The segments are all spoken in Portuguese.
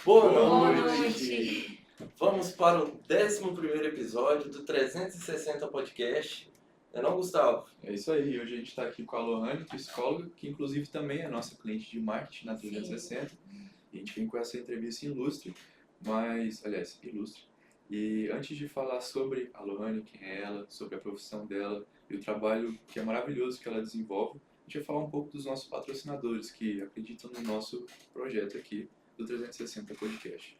Boa Boa noite! Vamos para o 11º episódio do 360 Podcast. Não, Gustavo? É isso aí, hoje a gente está aqui com a Lohane, psicóloga, que inclusive também é nossa cliente de marketing na 360. E a gente vem com essa entrevista ilustre. E antes de falar sobre a Lohane, quem é ela, sobre a profissão dela e o trabalho que é maravilhoso que ela desenvolve, a gente vai falar um pouco dos nossos patrocinadores que acreditam no nosso projeto aqui do 360 Podcast.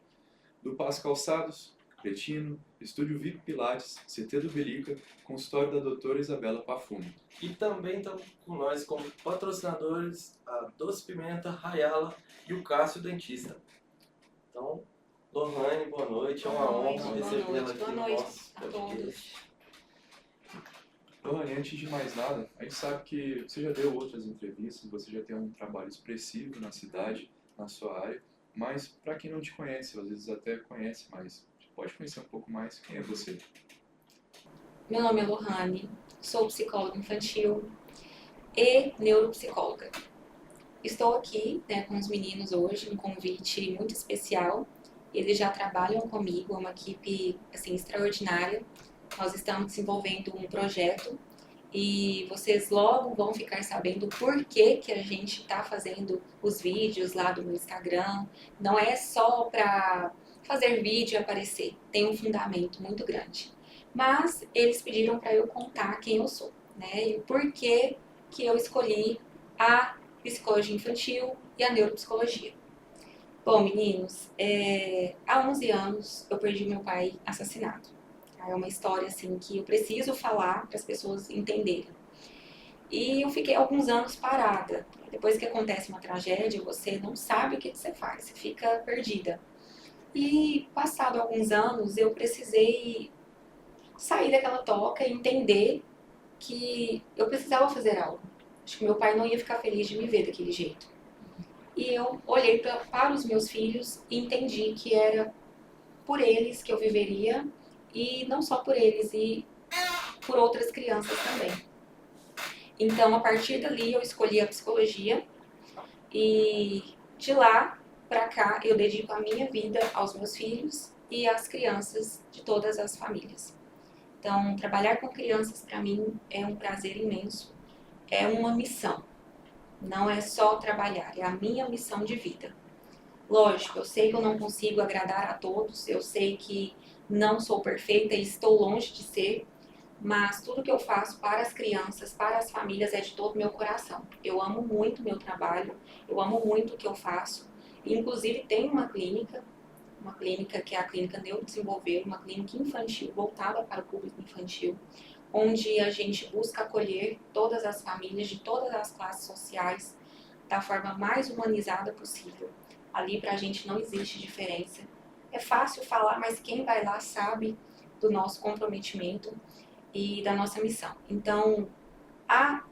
Do Paz Calçados, Cretino, Estúdio VIP Pilates, CT do Belica, consultório da doutora Isabela Pafumo. E também estamos com nós como patrocinadores a Doce Pimenta, Rayala e o Cássio Dentista. Então, Lohane, boa noite. É uma honra recebê-la aqui no nosso podcast. Lohane, antes de mais nada, a gente sabe que você já deu outras entrevistas, você já tem um trabalho expressivo na cidade, na sua área, mas para quem não te conhece, às vezes até conhece, mas pode conhecer um pouco mais quem é você. Meu nome é Lohane, sou psicóloga infantil e neuropsicóloga. Estou aqui com os meninos hoje, um convite muito especial. Eles já trabalham comigo, é uma equipe extraordinária. Nós estamos desenvolvendo um projeto e vocês logo vão ficar sabendo por que a gente está fazendo os vídeos lá do meu Instagram. Não é só para fazer vídeo e aparecer, tem um fundamento muito grande. Mas eles pediram para eu contar quem eu sou, e o porquê que eu escolhi a psicologia infantil e a neuropsicologia. Bom, meninos, há 11 anos eu perdi meu pai assassinado. É uma história que eu preciso falar para as pessoas entenderem. E eu fiquei alguns anos parada. Depois que acontece uma tragédia, você não sabe o que você faz, você fica perdida. E passado alguns anos, eu precisei sair daquela toca e entender que eu precisava fazer algo. Acho que meu pai não ia ficar feliz de me ver daquele jeito. E eu olhei para os meus filhos e entendi que era por eles que eu viveria, e não só por eles, e por outras crianças também. Então, a partir dali, eu escolhi a psicologia, e de lá para cá, eu dedico a minha vida aos meus filhos e às crianças de todas as famílias. Então, trabalhar com crianças, para mim, é um prazer imenso, é uma missão. Não é só trabalhar, é a minha missão de vida. Lógico, eu sei que eu não consigo agradar a todos, eu sei que não sou perfeita e estou longe de ser, mas tudo que eu faço para as crianças, para as famílias, é de todo o meu coração. Eu amo muito o meu trabalho, eu amo muito o que eu faço. Inclusive, tem uma clínica que é a Clínica Neurodesenvolver, uma clínica infantil voltada para o público infantil, onde a gente busca acolher todas as famílias de todas as classes sociais da forma mais humanizada possível. Ali para a gente não existe diferença. É fácil falar, mas quem vai lá sabe do nosso comprometimento e da nossa missão. Então, a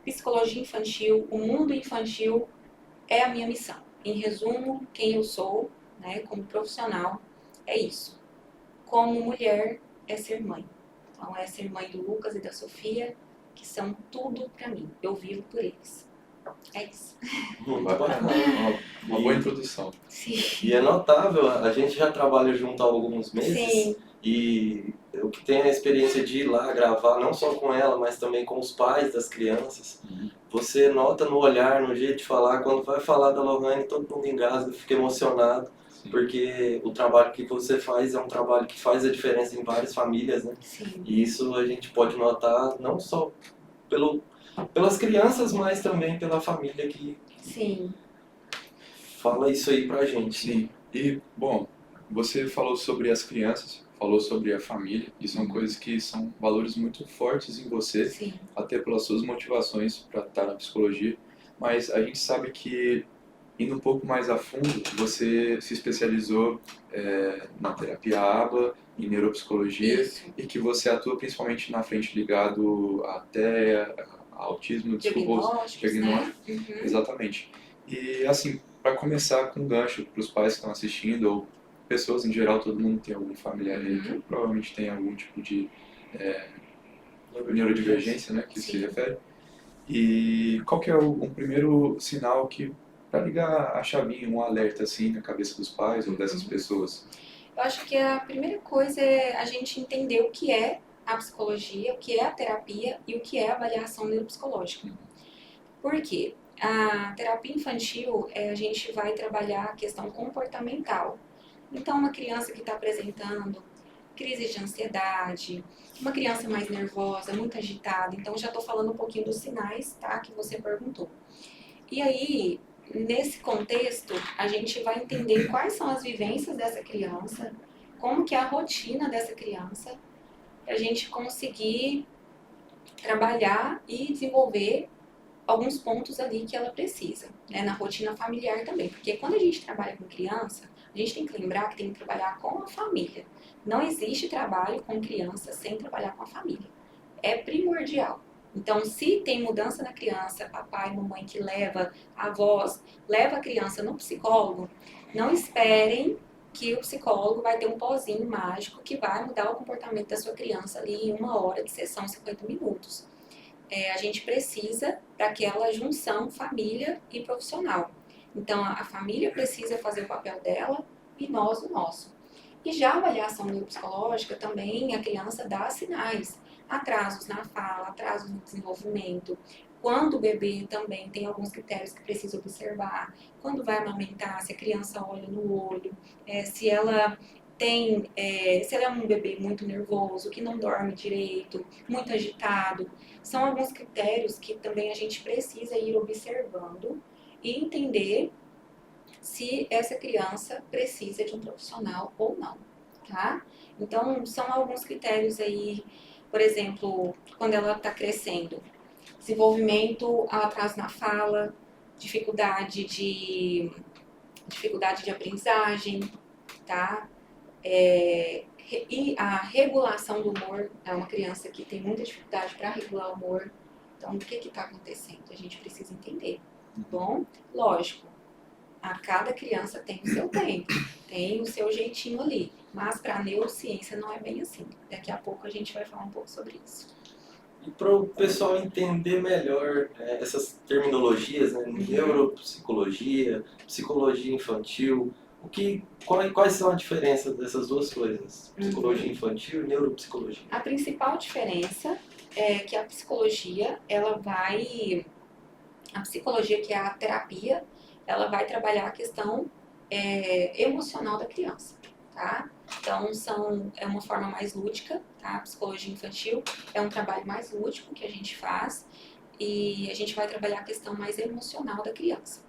psicologia infantil, o mundo infantil é a minha missão. Em resumo, quem eu sou, como profissional, é isso. Como mulher, é ser mãe. Então, é ser mãe do Lucas e da Sofia, que são tudo para mim. Eu vivo por eles. É isso. Muito bacana. Uma boa introdução. Sim. E é notável, a gente já trabalha junto há alguns meses. Sim. E eu que tenho a experiência de ir lá gravar, não só com ela, mas também com os pais das crianças. Você nota no olhar, no jeito de falar, quando vai falar da Lohane, todo mundo engasga, fica emocionado. Sim. Porque o trabalho que você faz é um trabalho que faz a diferença em várias famílias, né? Sim. E isso a gente pode notar não só pelas crianças, mas também pela família que Sim. fala isso aí pra gente. Sim. E, bom, você falou sobre as crianças, falou sobre a família, e são coisas que são valores muito fortes em você, Sim. até pelas suas motivações para estar na psicologia, mas a gente sabe que, indo um pouco mais a fundo, você se especializou na terapia ABA, em neuropsicologia, Isso. e que você atua principalmente na frente ligado até a autismo, Diagnósticos, né? Exatamente. E assim, para começar com um gancho para os pais que estão assistindo, ou pessoas em geral, todo mundo tem algum familiar aí que provavelmente tem algum tipo de neurodivergência, né, que se refere. E qual que é um primeiro sinal que para ligar a chavinha, um alerta assim na cabeça dos pais ou dessas pessoas? Eu acho que a primeira coisa é a gente entender o que é a psicologia, o que é a terapia e o que é a avaliação neuropsicológica. Por quê? A terapia infantil, a gente vai trabalhar a questão comportamental. Então, uma criança que está apresentando crise de ansiedade, uma criança mais nervosa, muito agitada. Então, já estou falando um pouquinho dos sinais, tá, que você perguntou. E aí, nesse contexto, a gente vai entender quais são as vivências dessa criança, como que é a rotina dessa criança, para a gente conseguir trabalhar e desenvolver alguns pontos ali que ela precisa, né, na rotina familiar também. Porque quando a gente trabalha com criança, a gente tem que lembrar que tem que trabalhar com a família. Não existe trabalho com criança sem trabalhar com a família. É primordial. Então, se tem mudança na criança, papai, mamãe que leva, avós, leva a criança no psicólogo, não esperem que o psicólogo vai ter um pozinho mágico que vai mudar o comportamento da sua criança ali em 1 hora de sessão, 50 minutos. A gente precisa daquela junção família e profissional. Então, a família precisa fazer o papel dela e nós o nosso. E já a avaliação neuropsicológica também, a criança dá sinais, atrasos na fala, atrasos no desenvolvimento. Quando o bebê também tem alguns critérios que precisa observar. Quando vai amamentar, se a criança olha no olho, se ela se ela é um bebê muito nervoso, que não dorme direito, muito agitado. São alguns critérios que também a gente precisa ir observando e entender se essa criança precisa de um profissional ou não, tá? Então, são alguns critérios aí, por exemplo, quando ela está crescendo. Desenvolvimento, atraso na fala, dificuldade de aprendizagem, tá? E a regulação do humor, é uma criança que tem muita dificuldade para regular o humor. Então, o que está acontecendo? A gente precisa entender, tá bom? Lógico, a cada criança tem o seu tempo, tem o seu jeitinho ali. Mas para a neurociência não é bem assim. Daqui a pouco a gente vai falar um pouco sobre isso. E para o pessoal entender melhor essas terminologias, né, neuropsicologia, psicologia infantil, quais são a diferença dessas duas coisas? Psicologia infantil e neuropsicologia. A principal diferença é que a psicologia, a psicologia que é a terapia, ela vai trabalhar a questão emocional da criança, tá? Então, é uma forma mais lúdica, tá? A psicologia infantil é um trabalho mais lúdico que a gente faz e a gente vai trabalhar a questão mais emocional da criança.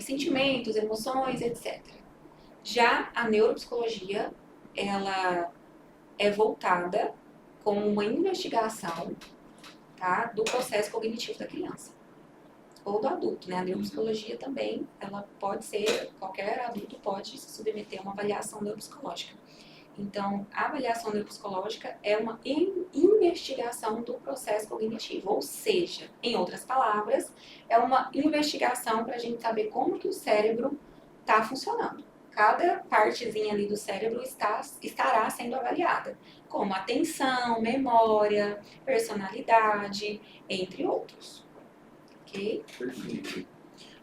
Sentimentos, emoções, etc. Já a neuropsicologia, ela é voltada como uma investigação, tá? Do processo cognitivo da criança ou do adulto, né? A neuropsicologia também, ela pode ser, qualquer adulto pode se submeter a uma avaliação neuropsicológica. Então, a avaliação neuropsicológica é uma investigação do processo cognitivo, ou seja, em outras palavras, é uma investigação para a gente saber como que o cérebro está funcionando. Cada partezinha ali do cérebro estará sendo avaliada, como atenção, memória, personalidade, entre outros. Ok? Perfeito.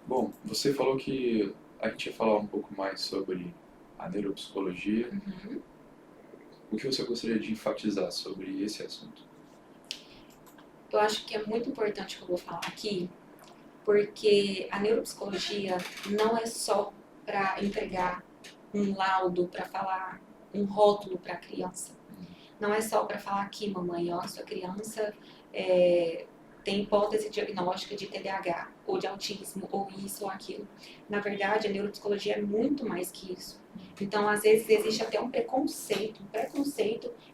Bom, você falou que a gente ia falar um pouco mais sobre a neuropsicologia. O que você gostaria de enfatizar sobre esse assunto? Eu acho que é muito importante o que eu vou falar aqui, porque a neuropsicologia não é só para entregar um laudo, para falar um rótulo para a criança. Não é só para falar aqui, mamãe, ó, sua criança tem hipótese diagnóstica de TDAH, ou de autismo, ou isso ou aquilo. Na verdade, a neuropsicologia é muito mais que isso. Então, às vezes, existe até um preconceito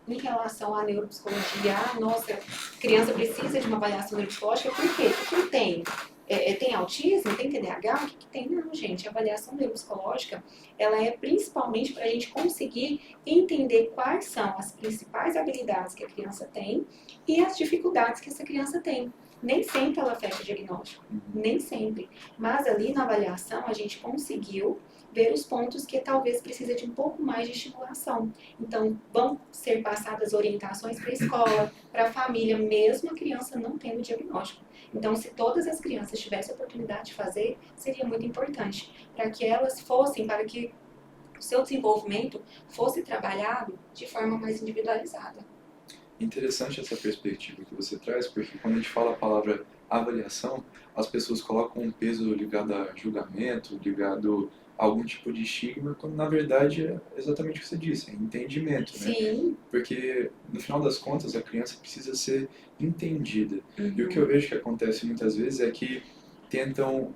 em relação à neuropsicologia. Ah, nossa, criança precisa de uma avaliação neuropsicológica, por quê? Porque tem. Tem autismo? Tem TDAH? O que tem? Não, gente, a avaliação neuropsicológica, ela é principalmente para a gente conseguir entender quais são as principais habilidades que a criança tem e as dificuldades que essa criança tem. Nem sempre ela fecha o diagnóstico, nem sempre. Mas ali na avaliação a gente conseguiu ver os pontos que talvez precisa de um pouco mais de estimulação. Então, vão ser passadas orientações para a escola, para a família, mesmo a criança não tendo diagnóstico. Então, se todas as crianças tivessem a oportunidade de fazer, seria muito importante, para que elas fossem, para que o seu desenvolvimento fosse trabalhado de forma mais individualizada. Interessante essa perspectiva que você traz, porque quando a gente fala a palavra avaliação, as pessoas colocam um peso ligado a julgamento, ligado a algum tipo de estigma, quando na verdade é exatamente o que você disse, é entendimento, né? Sim. Porque no final das contas a criança precisa ser entendida. E o que eu Uhum. vejo que acontece muitas vezes é que tentam,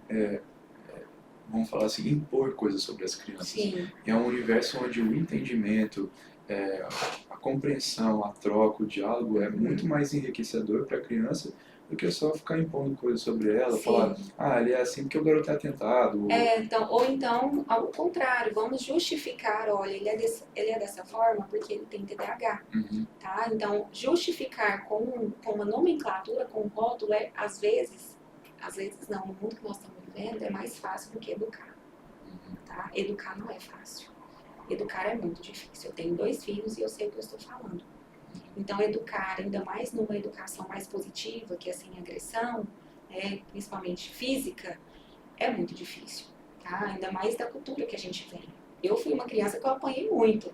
vamos falar assim, impor coisas sobre as crianças. Sim. É um universo onde o entendimento, a compreensão, a troca, o diálogo é muito mais enriquecedor para a criança do que só ficar impondo coisas sobre ela, Sim. falar, ele é assim porque o garoto é atentado. Ou então, ao contrário, vamos justificar, olha, ele é dessa forma porque ele tem TDAH, tá? Então, justificar com uma nomenclatura, com um rótulo, às vezes não, no mundo que nós estamos vivendo, é mais fácil do que educar, tá? Educar não é fácil. Educar é muito difícil. Eu tenho 2 filhos e eu sei o que eu estou falando. Então, educar, ainda mais numa educação mais positiva, que é sem agressão, principalmente física, é muito difícil, tá? Ainda mais da cultura que a gente vem. Eu fui uma criança que eu apanhei muito.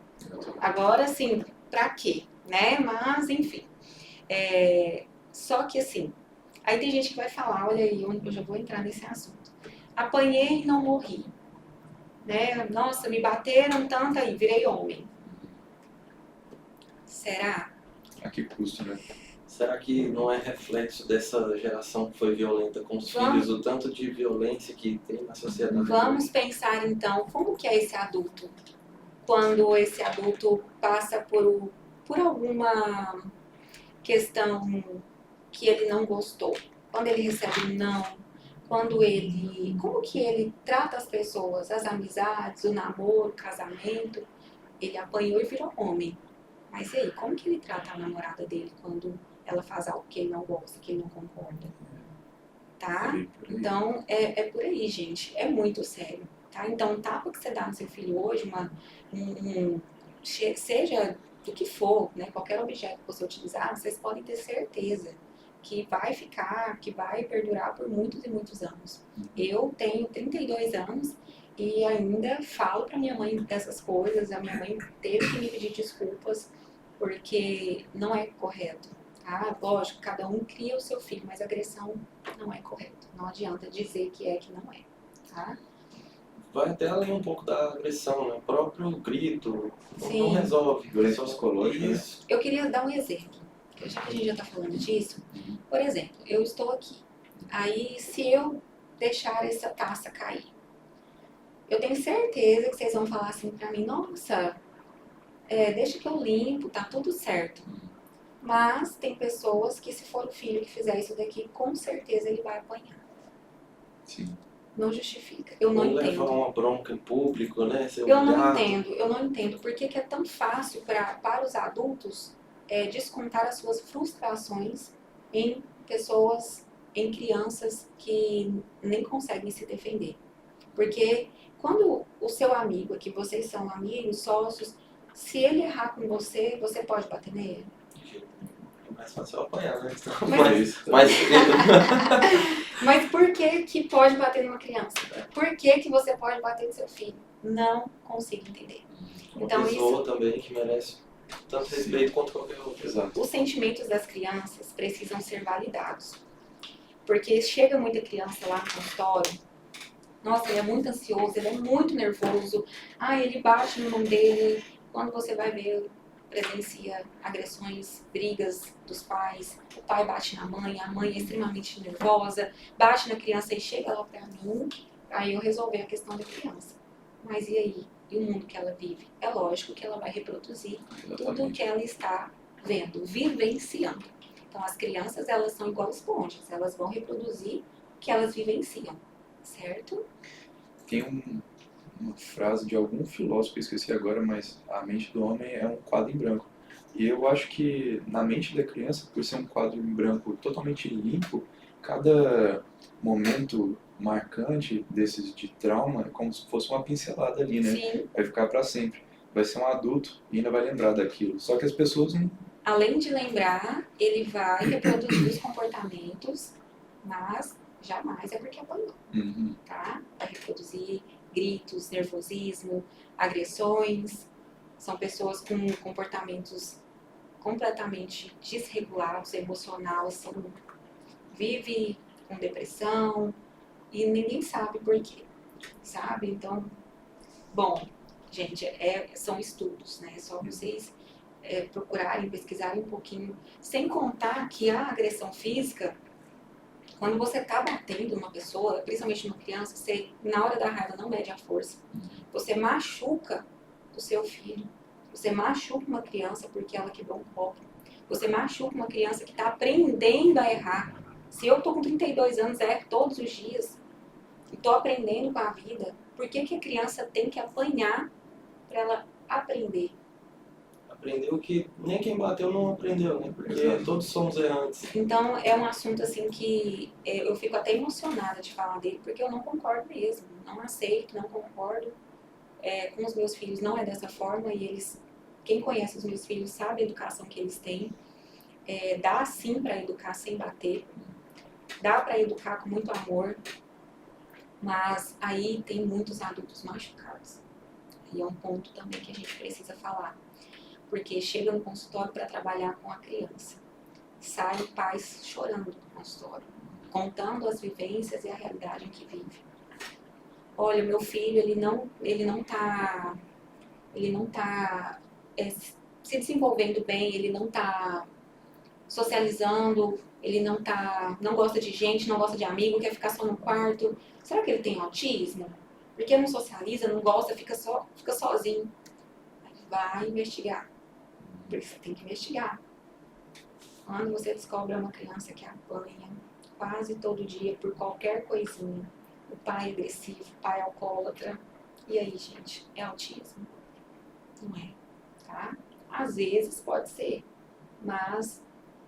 Agora, assim, pra quê? Né? Mas, enfim. Só que, assim, aí tem gente que vai falar, olha aí, eu já vou entrar nesse assunto. Apanhei e não morri. Né? Nossa, me bateram tanto aí, virei homem. Será? A que custo, né? Será que não é reflexo dessa geração que foi violenta com os filhos, o tanto de violência que tem na sociedade? Vamos pensar então, como que é esse adulto? Quando esse adulto passa por alguma questão que ele não gostou, quando ele recebe um não, como que ele trata as pessoas, as amizades, o namoro, o casamento, ele apanhou e virou homem. Mas e aí, como que ele trata a namorada dele quando ela faz algo que ele não gosta, que ele não concorda? Tá? Por aí. Então, é por aí, gente. É muito sério. Tá? Então, o tapa que você dá no seu filho hoje, seja do que for, né, qualquer objeto que você utilizar, vocês podem ter certeza que vai ficar, que vai perdurar por muitos e muitos anos. Eu tenho 32 anos e ainda falo pra minha mãe dessas coisas. A minha mãe teve que me pedir desculpas porque não é correto. Tá? Lógico, cada um cria o seu filho, mas agressão não é correto. Não adianta dizer que não é. Tá? Vai até além um pouco da agressão, né? O próprio grito não Sim. resolve. Violência psicológica, né? Isso. Eu queria dar um exemplo, porque já que a gente já está falando disso. Por exemplo, eu estou aqui. Aí, se eu deixar essa taça cair, eu tenho certeza que vocês vão falar assim pra mim, nossa, deixa que eu limpo, tá tudo certo. Mas tem pessoas que, se for o filho que fizer isso daqui, com certeza ele vai apanhar. Sim. Não justifica. Eu não Ou entendo. levar uma bronca em público, né? Ser Eu não humilhado. entendo por que é tão fácil para os adultos descontar as suas frustrações em pessoas, em crianças que nem conseguem se defender. Porque quando o seu amigo, que vocês são amigos, sócios, se ele errar com você, você pode bater nele. É mais fácil apanhar, né? Mas por que pode bater numa criança? Por que você pode bater no seu filho? Não consigo entender. Uma Então, pessoa também que merece tanto respeito quanto qualquer outro. Exato. Os sentimentos das crianças precisam ser validados. Porque chega muita criança lá no consultório, nossa, ele é muito ansioso, ele é muito nervoso, ele bate no irmão dele, quando você vai ver, presencia agressões, brigas dos pais, o pai bate na mãe, a mãe é extremamente nervosa, bate na criança e chega lá pra mim, aí eu resolver a questão da criança. Mas e aí? E o mundo que ela vive? É lógico que ela vai reproduzir tudo o que ela está vendo, vivenciando. Então, as crianças, elas são igual esponjas, elas vão reproduzir o que elas vivenciam, certo? Tem uma frase de algum filósofo, eu esqueci agora, mas a mente do homem é um quadro em branco. E eu acho que na mente da criança, por ser um quadro em branco totalmente limpo, cada momento marcante desses de trauma é como se fosse uma pincelada ali, né? Sim. Vai ficar para sempre. Vai ser um adulto e ainda vai lembrar daquilo. Só que as pessoas não... Além de lembrar, ele vai reproduzir os comportamentos, mas jamais é porque apanhou, Uhum. tá? Vai reproduzir gritos, nervosismo, agressões. São pessoas com comportamentos completamente desregulados, emocional, assim, vive com depressão e ninguém sabe por quê, sabe? Então, bom, gente, são estudos, né? É só vocês procurarem, pesquisarem um pouquinho. Sem contar que a agressão física, quando você está batendo uma pessoa, principalmente uma criança, você, na hora da raiva, não mede a força. Você machuca o seu filho. Você machuca uma criança porque ela quebrou um copo. Você machuca uma criança que está aprendendo a errar. Se eu estou com 32 anos, erro todos os dias, e estou aprendendo com a vida, por que que a criança tem que apanhar para ela aprender? Aprendeu que nem quem bateu não aprendeu, né? Porque Exato. todos somos errantes. Então, é um assunto assim que eu fico até emocionada de falar dele, porque eu não concordo mesmo. Não aceito, não concordo. Com os meus filhos não é dessa forma e eles, quem conhece os meus filhos sabe a educação que eles têm. Dá sim para educar sem bater, dá para educar com muito amor, mas aí tem muitos adultos machucados. E é um ponto também que a gente precisa falar, porque chega no consultório para trabalhar com a criança, saem pais chorando do consultório, contando as vivências e a realidade em que vive. Olha, meu filho, ele não tá se desenvolvendo bem, ele não tá socializando, ele não gosta de gente, não gosta de amigo, quer ficar só no quarto. Será que ele tem autismo? Porque não socializa, não gosta, fica sozinho. Aí vai investigar. Porque você tem que investigar. Quando você descobre uma criança que apanha quase todo dia por qualquer coisinha, o pai é agressivo, o pai é alcoólatra, e aí, gente, é autismo? Não é, tá? Às vezes pode ser, mas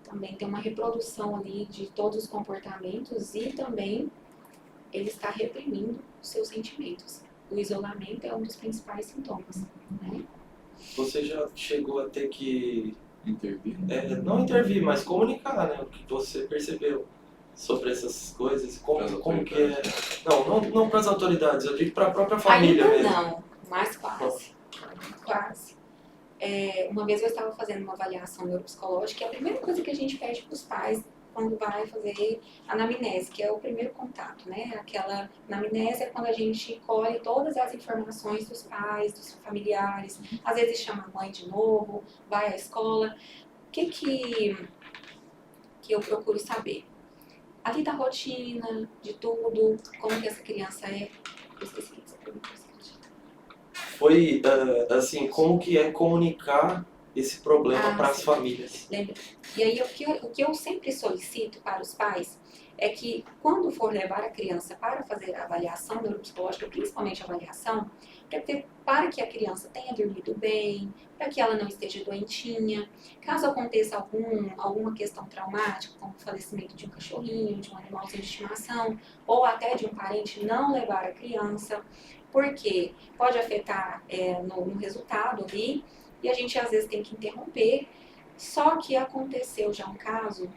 também tem uma reprodução ali de todos os comportamentos e também ele está reprimindo os seus sentimentos. O isolamento é um dos principais sintomas, né? Você já chegou a ter que, Intervir. não intervir, mas comunicar, né? O que você percebeu sobre essas coisas, Pras como que é. autoridades. Não para as autoridades, eu digo para a própria família Ainda mesmo. não, mas quase. Quase. Uma vez eu estava fazendo uma avaliação neuropsicológica e a primeira coisa que a gente pede para os pais quando vai fazer a anamnese, que é o primeiro contato, né? Aquela anamnese é quando a gente colhe todas as informações dos pais, dos familiares, às vezes chama a mãe de novo, vai à escola. O que eu procuro saber? Ali da rotina, de tudo, como que essa criança é. Eu esqueci o que você perguntou. Foi, assim, como que é comunicar esse problema para as Sim. famílias. Lembra? E aí, o que eu sempre solicito para os pais é que, quando for levar a criança para fazer a avaliação neuropsicológica, principalmente a avaliação, para que a criança tenha dormido bem, para que ela não esteja doentinha, caso aconteça alguma questão traumática, como o falecimento de um cachorrinho, de um animalzinho de estimação, ou até de um parente, não levar a criança, porque pode afetar no resultado ali, e a gente às vezes tem que interromper. Só que aconteceu já um caso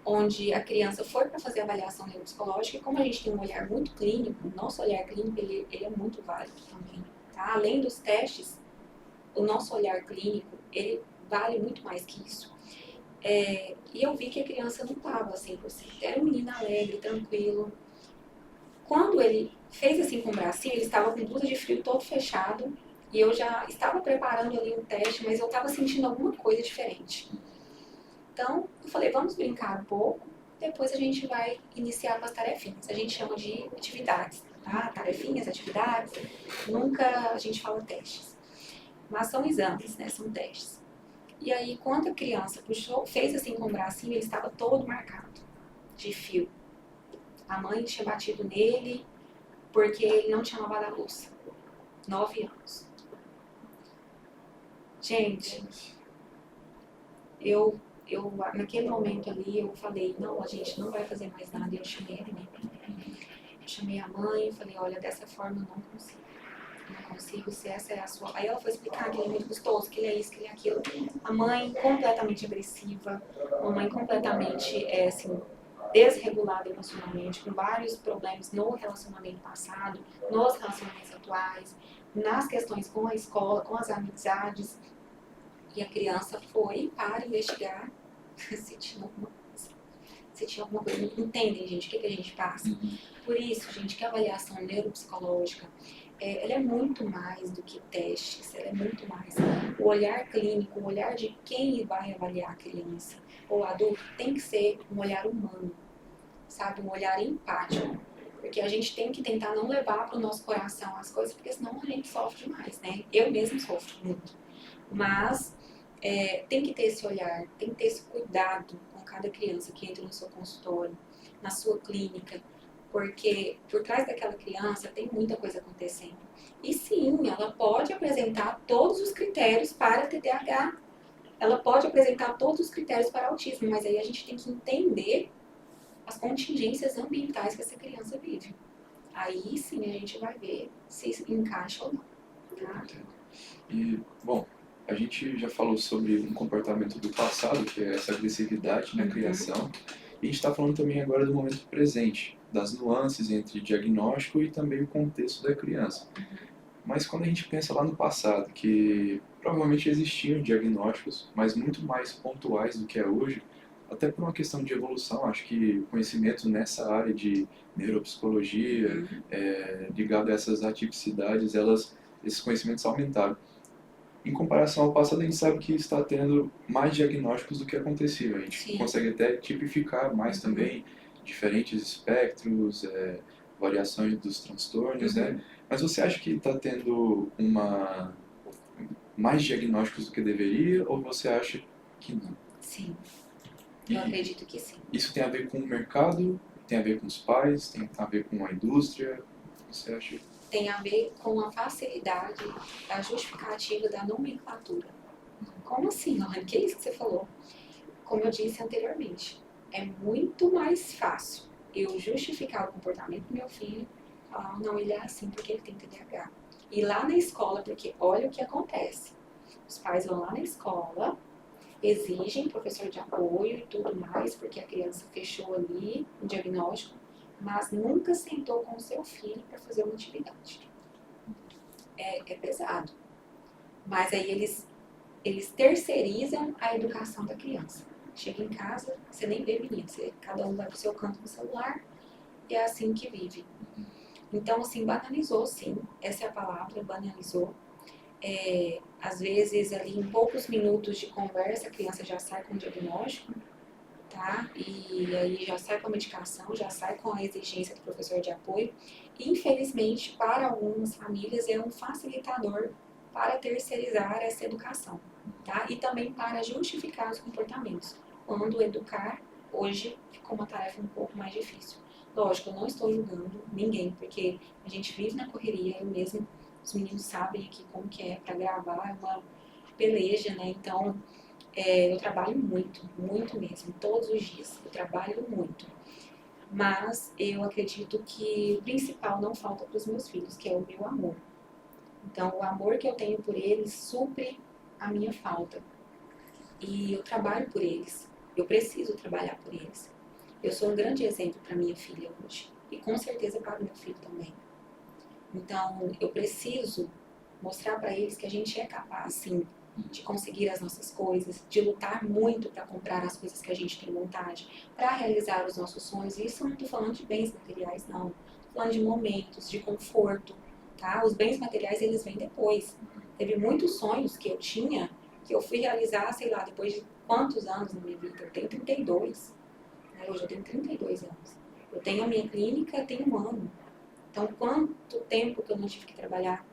onde a criança foi para fazer avaliação neuropsicológica e como a gente tem um olhar muito clínico, o nosso olhar clínico ele é muito válido também. Tá? Além dos testes, o nosso olhar clínico ele vale muito mais que isso. E eu vi que a criança não estava 100%. Era um menino alegre, tranquilo. Quando ele fez assim com o bracinho, ele estava com blusa de frio todo fechado e eu já estava preparando ali um teste, mas eu estava sentindo alguma coisa diferente. Então, eu falei, vamos brincar um pouco, depois a gente vai iniciar com as tarefinhas. A gente chama de atividades, tá? Tarefinhas, atividades, nunca a gente fala testes. Mas são exames, né? São testes. E aí, quando a criança puxou, fez assim com o bracinho, ele estava todo marcado de fio. A mãe tinha batido nele porque ele não tinha lavado a louça. 9 anos. Gente, eu naquele momento ali, eu falei, não, a gente não vai fazer mais nada. E eu chamei a minha mãe. Eu chamei a mãe e falei, olha, dessa forma eu não consigo. Eu não consigo, se essa é a sua... Aí ela foi explicar que ele é muito gostoso, que ele é isso, que ele é aquilo. A mãe completamente agressiva, uma mãe completamente, assim, desregulada emocionalmente, com vários problemas no relacionamento passado, nos relacionamentos atuais, nas questões com a escola, com as amizades. E a criança foi para investigar se tinha alguma coisa. Se tinha alguma coisa. Entendem, gente, o que a gente passa? Por isso, gente, que a avaliação neuropsicológica, ela é muito mais do que testes, ela é muito mais. O olhar clínico, o olhar de quem vai avaliar a criança ou adulto, tem que ser um olhar humano, sabe? Um olhar empático. Porque a gente tem que tentar não levar para o nosso coração as coisas, porque senão a gente sofre demais, né? Eu mesmo sofro muito. Mas tem que ter esse olhar, tem que ter esse cuidado com cada criança que entra no seu consultório, na sua clínica, porque por trás daquela criança tem muita coisa acontecendo. E sim, ela pode apresentar todos os critérios para TDAH, ela pode apresentar todos os critérios para autismo, mas aí a gente tem que entender as contingências ambientais que essa criança vive. Aí sim a gente vai ver se encaixa ou não. Tá? E, bom, a gente já falou sobre um comportamento do passado, que é essa agressividade na criação, e a gente está falando também agora do momento presente, das nuances entre diagnóstico e também o contexto da criança. Mas quando a gente pensa lá no passado, que provavelmente existiam diagnósticos, mas muito mais pontuais do que é hoje, até por uma questão de evolução, acho que o conhecimento nessa área de neuropsicologia, ligado a essas atipicidades, esses conhecimentos aumentaram. Em comparação ao passado, a gente sabe que está tendo mais diagnósticos do que acontecia. A gente consegue até tipificar mais também diferentes espectros, variações dos transtornos, né? Mas você acha que está tendo mais diagnósticos do que deveria, ou você acha que não? Sim, eu acredito que sim. Isso tem a ver com o mercado? Tem a ver com os pais? Tem a ver com a indústria? Você acha? Tem a ver com a facilidade da justificativa da nomenclatura. Como assim, Lohane? Que é isso que você falou? Como eu disse anteriormente, é muito mais fácil eu justificar o comportamento do meu filho, falar, não, ele é assim porque ele tem TDAH. E lá na escola, porque olha o que acontece. Os pais vão lá na escola, exigem professor de apoio e tudo mais, porque a criança fechou ali o diagnóstico, mas nunca sentou com o seu filho para fazer uma atividade. É pesado. Mas aí eles terceirizam a educação da criança. Chega em casa, você nem vê menino, cada um vai pro seu canto no celular e é assim que vive. Então, assim, banalizou, sim, essa é a palavra, banalizou. Às vezes, ali em poucos minutos de conversa, a criança já sai com o diagnóstico, tá? E aí já sai com a medicação, já sai com a exigência do professor de apoio. E, infelizmente, para algumas famílias é um facilitador para terceirizar essa educação, tá? E também para justificar os comportamentos. Quando educar, hoje, ficou uma tarefa um pouco mais difícil. Lógico, eu não estou julgando ninguém, porque a gente vive na correria, eu mesmo, os meninos sabem aqui como que é para gravar, é uma peleja, né? Então, eu trabalho muito, muito mesmo, todos os dias, eu trabalho muito. Mas eu acredito que o principal não falta para os meus filhos, que é o meu amor. Então, o amor que eu tenho por eles supre a minha falta. E eu trabalho por eles, eu preciso trabalhar por eles. Eu sou um grande exemplo para minha filha hoje, e com certeza para o meu filho também. Então, eu preciso mostrar para eles que a gente é capaz, sim, de conseguir as nossas coisas, de lutar muito para comprar as coisas que a gente tem vontade, para realizar os nossos sonhos. E isso eu não estou falando de bens materiais, não. Estou falando de momentos, de conforto, tá? Os bens materiais, eles vêm depois. Teve muitos sonhos que eu tinha, que eu fui realizar, sei lá, depois de quantos anos na minha vida? Eu tenho 32. Né? Hoje eu tenho 32 anos. Eu tenho a minha clínica, tem um ano. Então, quanto tempo que eu não tive que trabalhar?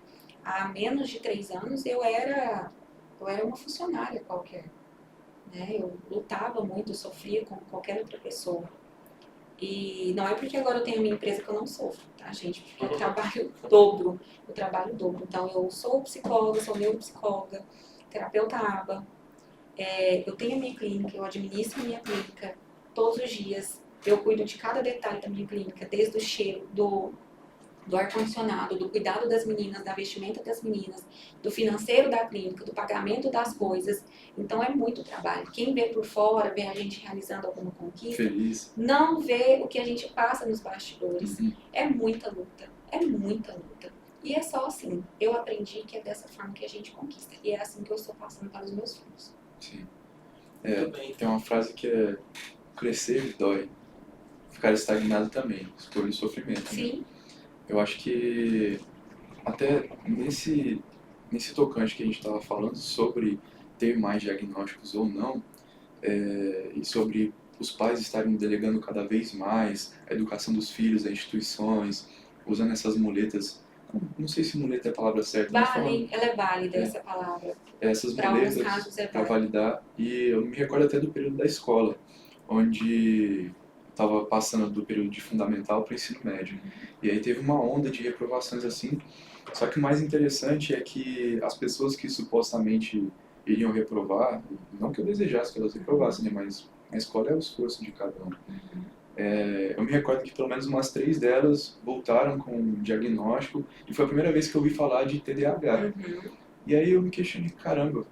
Há menos de 3 anos, eu era uma funcionária qualquer. Né? Eu lutava muito, eu sofria como qualquer outra pessoa. E não é porque agora eu tenho a minha empresa que eu não sofro, tá, gente? Porque eu trabalho dobro. Então, eu sou psicóloga, sou neuropsicóloga, terapeuta ABA, Eu tenho a minha clínica, eu administro a minha clínica todos os dias. Eu cuido de cada detalhe da minha clínica, desde o cheiro, do ar-condicionado, do cuidado das meninas, da vestimenta das meninas, do financeiro da clínica, do pagamento das coisas. Então é muito trabalho. Quem vê por fora, vê a gente realizando alguma conquista, Feliz. não vê o que a gente passa nos bastidores. Uhum. É muita luta, é muita luta. E é só assim, eu aprendi que é dessa forma que a gente conquista. E é assim que eu estou passando para os meus filhos. Sim. Muito bem. Tem uma frase que é: crescer dói, ficar estagnado também, escolha o sofrimento. Né? Sim, Eu acho que até nesse tocante que a gente estava falando sobre ter mais diagnósticos ou não, e sobre os pais estarem delegando cada vez mais a educação dos filhos a instituições, usando essas muletas, não sei se muleta é a palavra certa, mas falando ela é válida essa palavra. essas Para alguns muletas casos é para válida. validar. E eu me recordo até do período da escola, onde estava passando do período de fundamental para o ensino médio. E aí teve uma onda de reprovações assim. Só que o mais interessante é que as pessoas que supostamente iriam reprovar, não que eu desejasse que elas reprovassem, né, mas a escola é o esforço de cada um. Eu me recordo que pelo menos umas 3 delas voltaram com um diagnóstico e foi a primeira vez que eu ouvi falar de TDAH. E aí eu me questionei, caramba,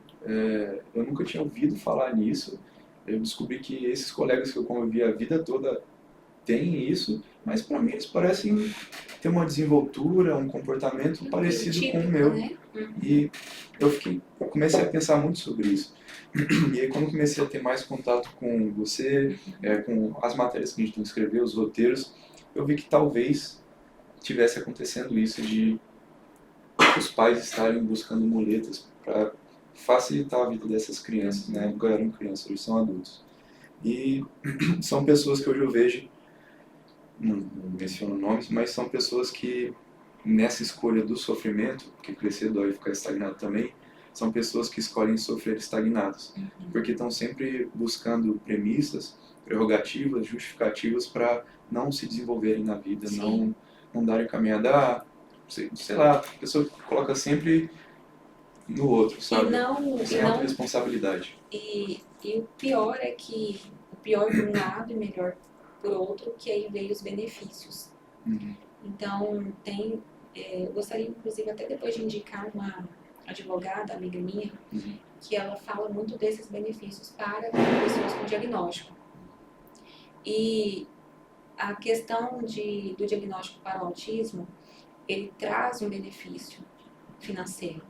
eu nunca tinha ouvido falar nisso. Eu descobri que esses colegas que eu convivi a vida toda têm isso, mas para mim eles parecem ter uma desenvoltura, um comportamento parecido com o meu. Né? E eu comecei a pensar muito sobre isso. E aí quando eu comecei a ter mais contato com você, com as matérias que a gente escreveu, os roteiros, eu vi que talvez tivesse acontecendo isso de os pais estarem buscando muletas para facilitar a vida dessas crianças, né? Nunca eram crianças, eles são adultos. E são pessoas que hoje eu vejo, não menciono nomes, mas são pessoas que nessa escolha do sofrimento, porque crescer dói e ficar estagnado também, são pessoas que escolhem sofrer estagnados, porque estão sempre buscando premissas, prerrogativas, justificativas para não se desenvolverem na vida, não darem caminhada, sei lá, a pessoa coloca sempre no outro, sabe? Sem autorresponsabilidade. E o pior é que, o pior por um lado e melhor por outro, que aí veio os benefícios. Então, eu gostaria inclusive até depois de indicar uma advogada, amiga minha, que ela fala muito desses benefícios para pessoas com diagnóstico. E a questão do diagnóstico para o autismo, ele traz um benefício financeiro.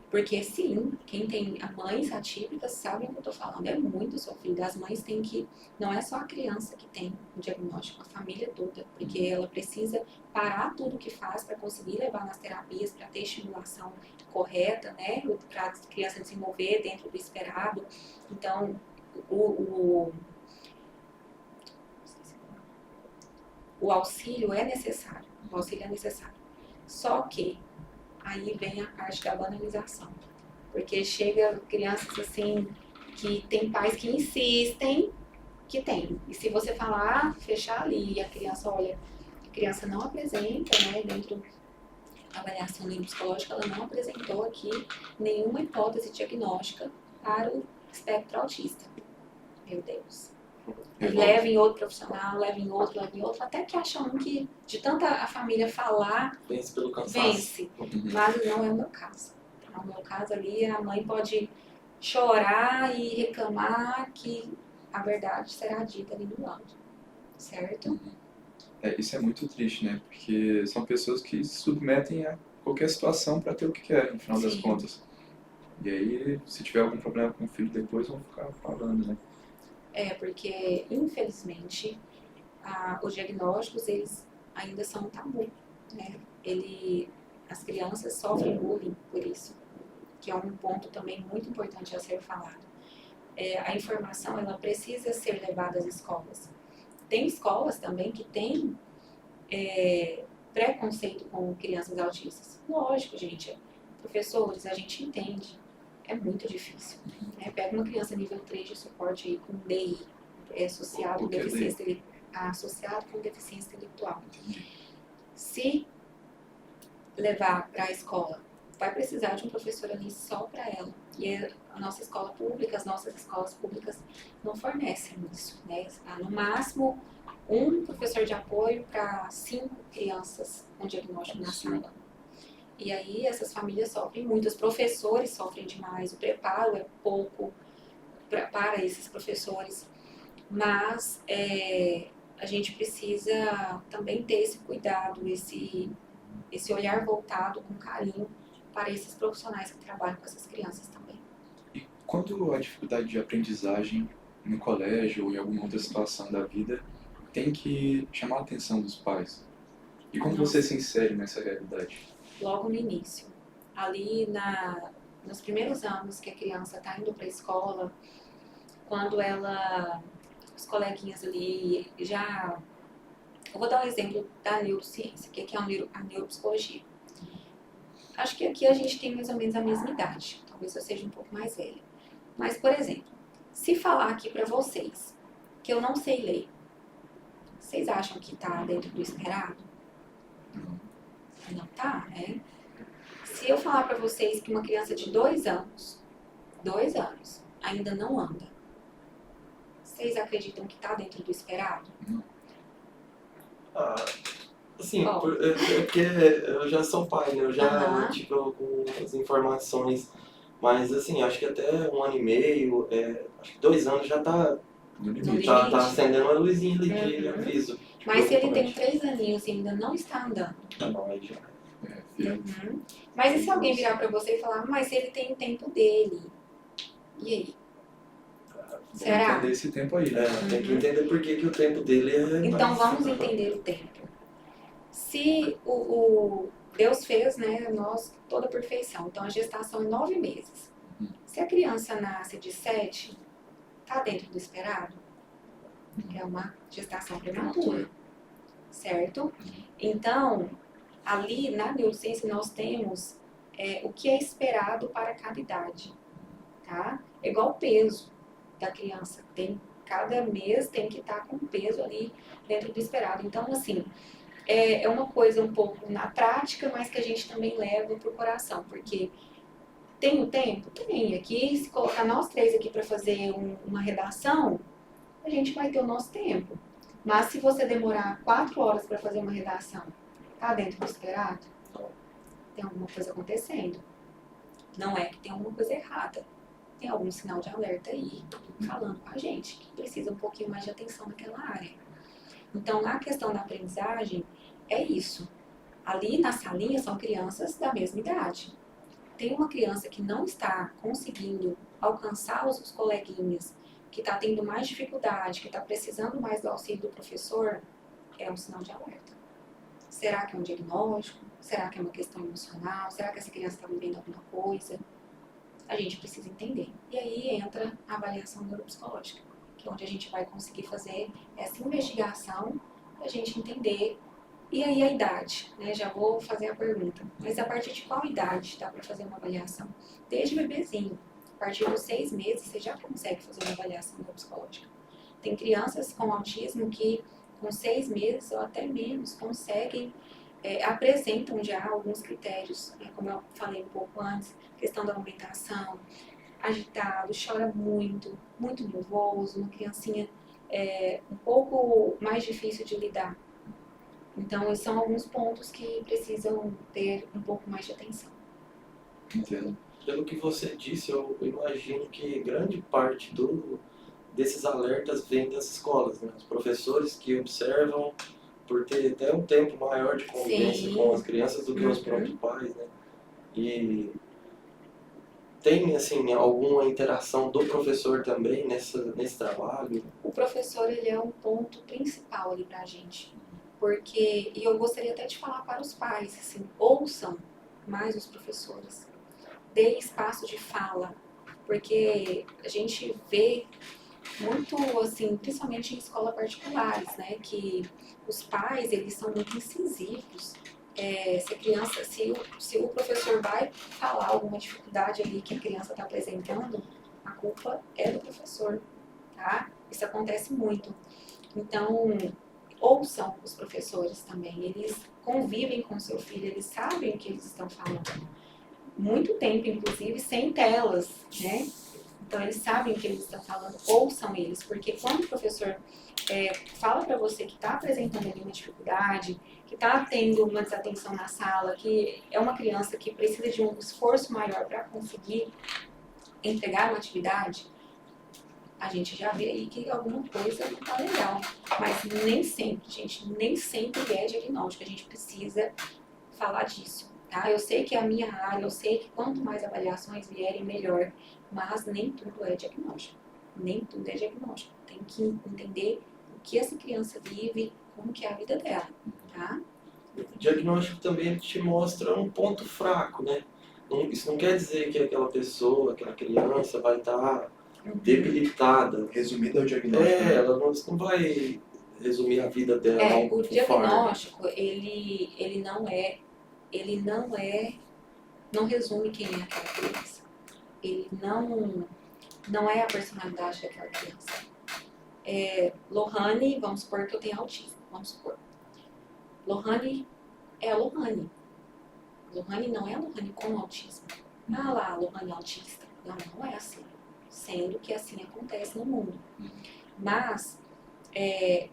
Porque sim, quem tem mães atípicas sabem o que eu estou falando, é muito sofrido. As mães têm que, não é só a criança que tem o diagnóstico, a família toda, porque ela precisa parar tudo que faz para conseguir levar nas terapias, para ter estimulação correta, né, para a criança desenvolver dentro do esperado. Então, o auxílio é necessário, Só que aí vem a parte da banalização, porque chega crianças assim, que tem pais que insistem que tem, e se você falar, fechar ali, e a criança olha, a criança não apresenta, né, dentro da avaliação neuropsicológica, ela não apresentou aqui nenhuma hipótese diagnóstica para o espectro autista. Meu Deus. Leva em outro profissional, leva em outro, até que acha um que, de tanta a família falar, Vence pelo cansaço. vence. Mas não é o meu caso. No meu caso ali, a mãe pode chorar e reclamar que a verdade será dita ali do lado. Certo? Isso é muito triste, né? Porque são pessoas que se submetem a qualquer situação para ter o que querem, no final das contas. E aí, se tiver algum problema com o filho depois, vão ficar falando, né? Porque, infelizmente, os diagnósticos, eles ainda são um tabu, né? As crianças sofrem bullying por isso, que é um ponto também muito importante a ser falado. A informação, ela precisa ser levada às escolas. Tem escolas também que têm preconceito com crianças autistas. Lógico, gente. Professores, a gente entende. É muito difícil. Né? Pega uma criança nível 3 de suporte aí, com DI, associado com deficiência intelectual. Se levar para a escola, vai precisar de um professor ali só para ela. que a nossa escola pública, as nossas escolas públicas não fornecem isso, né? No máximo, um professor de apoio para 5 crianças com diagnóstico na sala. E aí essas famílias sofrem muito, os professores sofrem demais, o preparo é pouco para esses professores, mas a gente precisa também ter esse cuidado, esse olhar voltado com carinho para esses profissionais que trabalham com essas crianças também. E quando a dificuldade de aprendizagem no colégio ou em alguma outra situação da vida tem que chamar a atenção dos pais? E como você se insere nessa realidade? Logo no início, ali nos primeiros anos que a criança está indo para a escola, quando os coleguinhas ali já... Eu vou dar um exemplo da neurociência, que aqui é a neuropsicologia. Acho que aqui a gente tem mais ou menos a mesma idade, talvez eu seja um pouco mais velha. Mas, por exemplo, se falar aqui para vocês que eu não sei ler, vocês acham que está dentro do esperado? Não tá, né? Se eu falar para vocês que uma criança de 2 anos, ainda não anda, vocês acreditam que está dentro do esperado? Assim, Ó. porque eu já sou pai, né? Eu já tive algumas informações, mas assim, acho que até 1 ano e meio, acho que 2 anos já tá acendendo uma luzinha ali de aviso. Mas se ele tem 3 aninhos e ainda não está andando? Não, aí já. Mas e se alguém virar para você e falar, mas ele tem o tempo dele? E aí? Será? Entender esse tempo aí. Tem que entender por que o tempo dele é Então mais... vamos entender o tempo. Se Deus fez, né, nós toda a perfeição, então a gestação é 9 meses. Se a criança nasce de 7, está dentro do esperado? É uma gestação prematura, certo? Então, ali na neurociência nós temos o que é esperado para cada idade, tá? É igual o peso da criança, cada mês tem que estar com peso ali dentro do esperado. Então, assim, é uma coisa um pouco na prática, mas que a gente também leva para o coração, porque tem o tempo? Tem. Aqui, se colocar nós 3 aqui para fazer uma redação, a gente vai ter o nosso tempo. Mas se você demorar 4 horas para fazer uma redação, tá dentro do esperado? Tem alguma coisa acontecendo. Não é que tem alguma coisa errada. Tem algum sinal de alerta aí, falando com a gente, que precisa um pouquinho mais de atenção naquela área. Então, na questão da aprendizagem, é isso. Ali na salinha são crianças da mesma idade. Tem uma criança que não está conseguindo alcançar os coleguinhas, que está tendo mais dificuldade, que está precisando mais do auxílio do professor, é um sinal de alerta. Será que é um diagnóstico? Será que é uma questão emocional? Será que essa criança está vivendo alguma coisa? A gente precisa entender. E aí entra a avaliação neuropsicológica, que é onde a gente vai conseguir fazer essa investigação para a gente entender. E aí a idade, né? Já vou fazer a pergunta. Mas a partir de qual idade dá para fazer uma avaliação? Desde bebezinho. A partir dos 6 meses você já consegue fazer uma avaliação neuropsicológica. Tem crianças com autismo que com 6 meses ou até menos conseguem, apresentam já alguns critérios, como eu falei um pouco antes, questão da alimentação, agitado, chora muito, muito nervoso, uma criancinha um pouco mais difícil de lidar. Então, são alguns pontos que precisam ter um pouco mais de atenção. Entendo. Pelo que você disse, eu imagino que grande parte desses alertas vem das escolas, né? Os professores que observam por ter até um tempo maior de convivência com as crianças do que os próprios pais, né? E tem, assim, alguma interação do professor também nesse trabalho? O professor, ele é um ponto principal ali pra gente. Porque, e eu gostaria até de falar para os pais, assim, ouçam mais os professores. Dê espaço de fala. Porque a gente vê muito, assim, principalmente em escolas particulares, né? Que os pais, eles são muito incisivos. Se a criança, se o professor vai falar alguma dificuldade ali que a criança está apresentando, a culpa é do professor, tá? Isso acontece muito. Então, ouçam os professores também, eles convivem com seu filho, eles sabem o que eles estão falando. muito tempo, inclusive, sem telas, né? Então, eles sabem o que eles estão falando, ouçam eles, porque quando o professor fala para você que está apresentando ali uma dificuldade, que está tendo uma desatenção na sala, que é uma criança que precisa de um esforço maior para conseguir entregar uma atividade, a gente já vê aí que alguma coisa não está legal. Mas nem sempre, gente, nem sempre é diagnóstico, a gente precisa falar disso. Tá? Eu sei que é a minha área, eu sei que quanto mais avaliações vierem, melhor, mas nem tudo é diagnóstico. Nem tudo é diagnóstico. Tem que entender o que essa criança vive, como que é a vida dela, tá? O diagnóstico também te mostra um ponto fraco, né? Isso não quer dizer que aquela pessoa, aquela criança vai estar debilitada. Resumido ao diagnóstico. Ela não vai resumir a vida dela. O diagnóstico, ele não resume quem é aquela criança. Ele não é a personalidade daquela criança. Lohane, vamos supor que eu tenho autismo, vamos supor. Lohane é a Lohane. Lohane não é a Lohane com autismo. Ah lá, a Lohane autista. Não é assim. Sendo que assim acontece no mundo. Mas,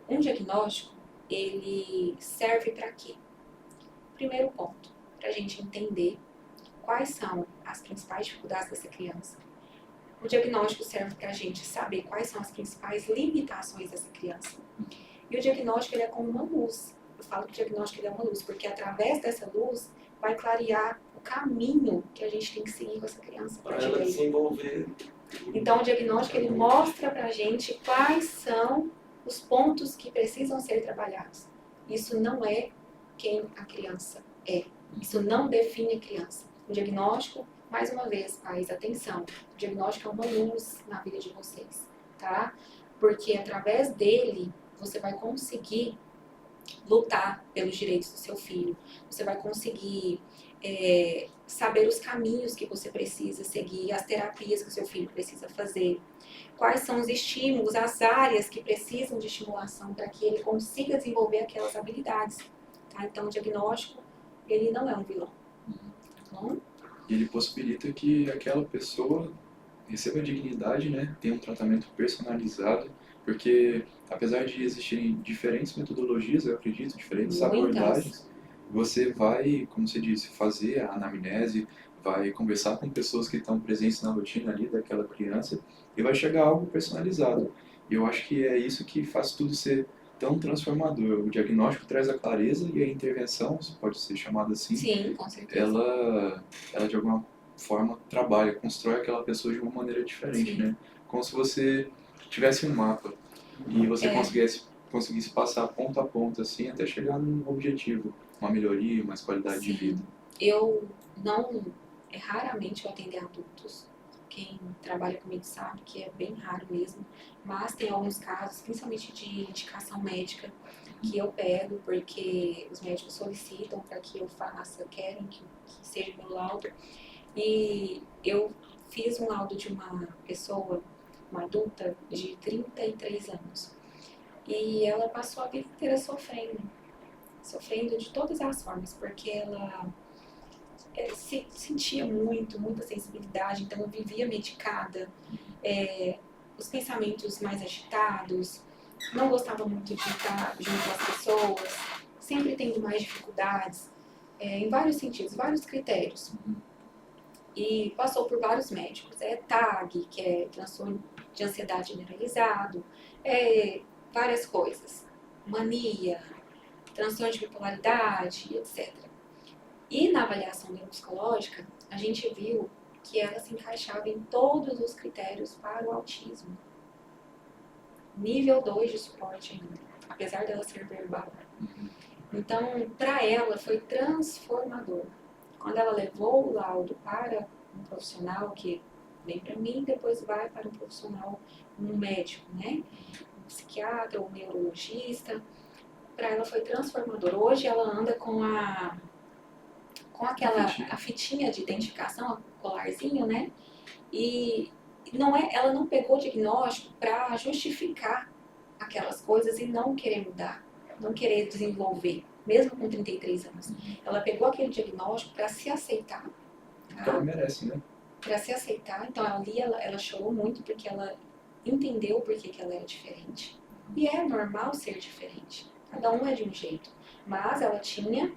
um diagnóstico, ele serve para quê? Primeiro ponto, para a gente entender quais são as principais dificuldades dessa criança. O diagnóstico serve para a gente saber quais são as principais limitações dessa criança. E o diagnóstico ele é como uma luz. Eu falo que o diagnóstico ele é uma luz, porque através dessa luz vai clarear o caminho que a gente tem que seguir com essa criança. Para ela desenvolver. Então, o diagnóstico ele mostra para a gente quais são os pontos que precisam ser trabalhados. Isso não é quem a criança é. Isso não define a criança. O diagnóstico, mais uma vez, pais, atenção. O diagnóstico é uma luz na vida de vocês, tá? Porque através dele, você vai conseguir lutar pelos direitos do seu filho. Você vai conseguir saber os caminhos que você precisa seguir, as terapias que o seu filho precisa fazer, quais são os estímulos, as áreas que precisam de estimulação para que ele consiga desenvolver aquelas habilidades. Tá? Então, o diagnóstico, ele não é um vilão. Tá bom? E ele possibilita que aquela pessoa receba dignidade, né? Tenha um tratamento personalizado, porque apesar de existirem diferentes metodologias, eu acredito, diferentes abordagens, você vai, como você disse, fazer a anamnese, vai conversar com pessoas que estão presentes na rotina ali daquela criança e vai chegar a algo personalizado. E eu acho que é isso que faz tudo ser tão transformador. O diagnóstico traz a clareza e a intervenção, se pode ser chamada assim. Sim, com certeza. Ela de alguma forma trabalha, constrói aquela pessoa de uma maneira diferente, Sim. né? Como se você tivesse um mapa e você conseguisse passar ponto a ponto assim até chegar num objetivo, uma melhoria, mais qualidade de vida. Eu não, raramente eu atendo adultos. Quem trabalha comigo sabe que é bem raro mesmo, mas tem alguns casos, principalmente de indicação médica, que eu pego porque os médicos solicitam para que eu faça, querem que seja meu laudo. E eu fiz um laudo de uma pessoa, uma adulta de 33 anos. E ela passou a vida inteira sofrendo de todas as formas, porque ela sentia muita sensibilidade, então eu vivia medicada, os pensamentos mais agitados, não gostava muito de estar junto às pessoas, sempre tendo mais dificuldades, em vários sentidos, vários critérios. E passou por vários médicos, TAG, que é transtorno de ansiedade generalizado, várias coisas, mania, transtorno de bipolaridade, etc. E na avaliação neuropsicológica, a gente viu que ela se encaixava em todos os critérios para o autismo. Nível 2 de suporte ainda, apesar dela ser verbal. Então, para ela foi transformador. Quando ela levou o laudo para um profissional, que vem para mim, depois vai para um profissional, um médico, né? Um psiquiatra, um neurologista, para ela foi transformador. Hoje ela anda com aquela a fitinha de identificação, o colarzinho, né? E ela não pegou o diagnóstico para justificar aquelas coisas e não querer mudar, não querer desenvolver, mesmo com 33 anos. Ela pegou aquele diagnóstico para se aceitar, que ela merece, né? Para se aceitar. Então ali ela chorou muito porque ela entendeu por que ela era diferente. E é normal ser diferente. Cada um é de um jeito. Mas ela tinha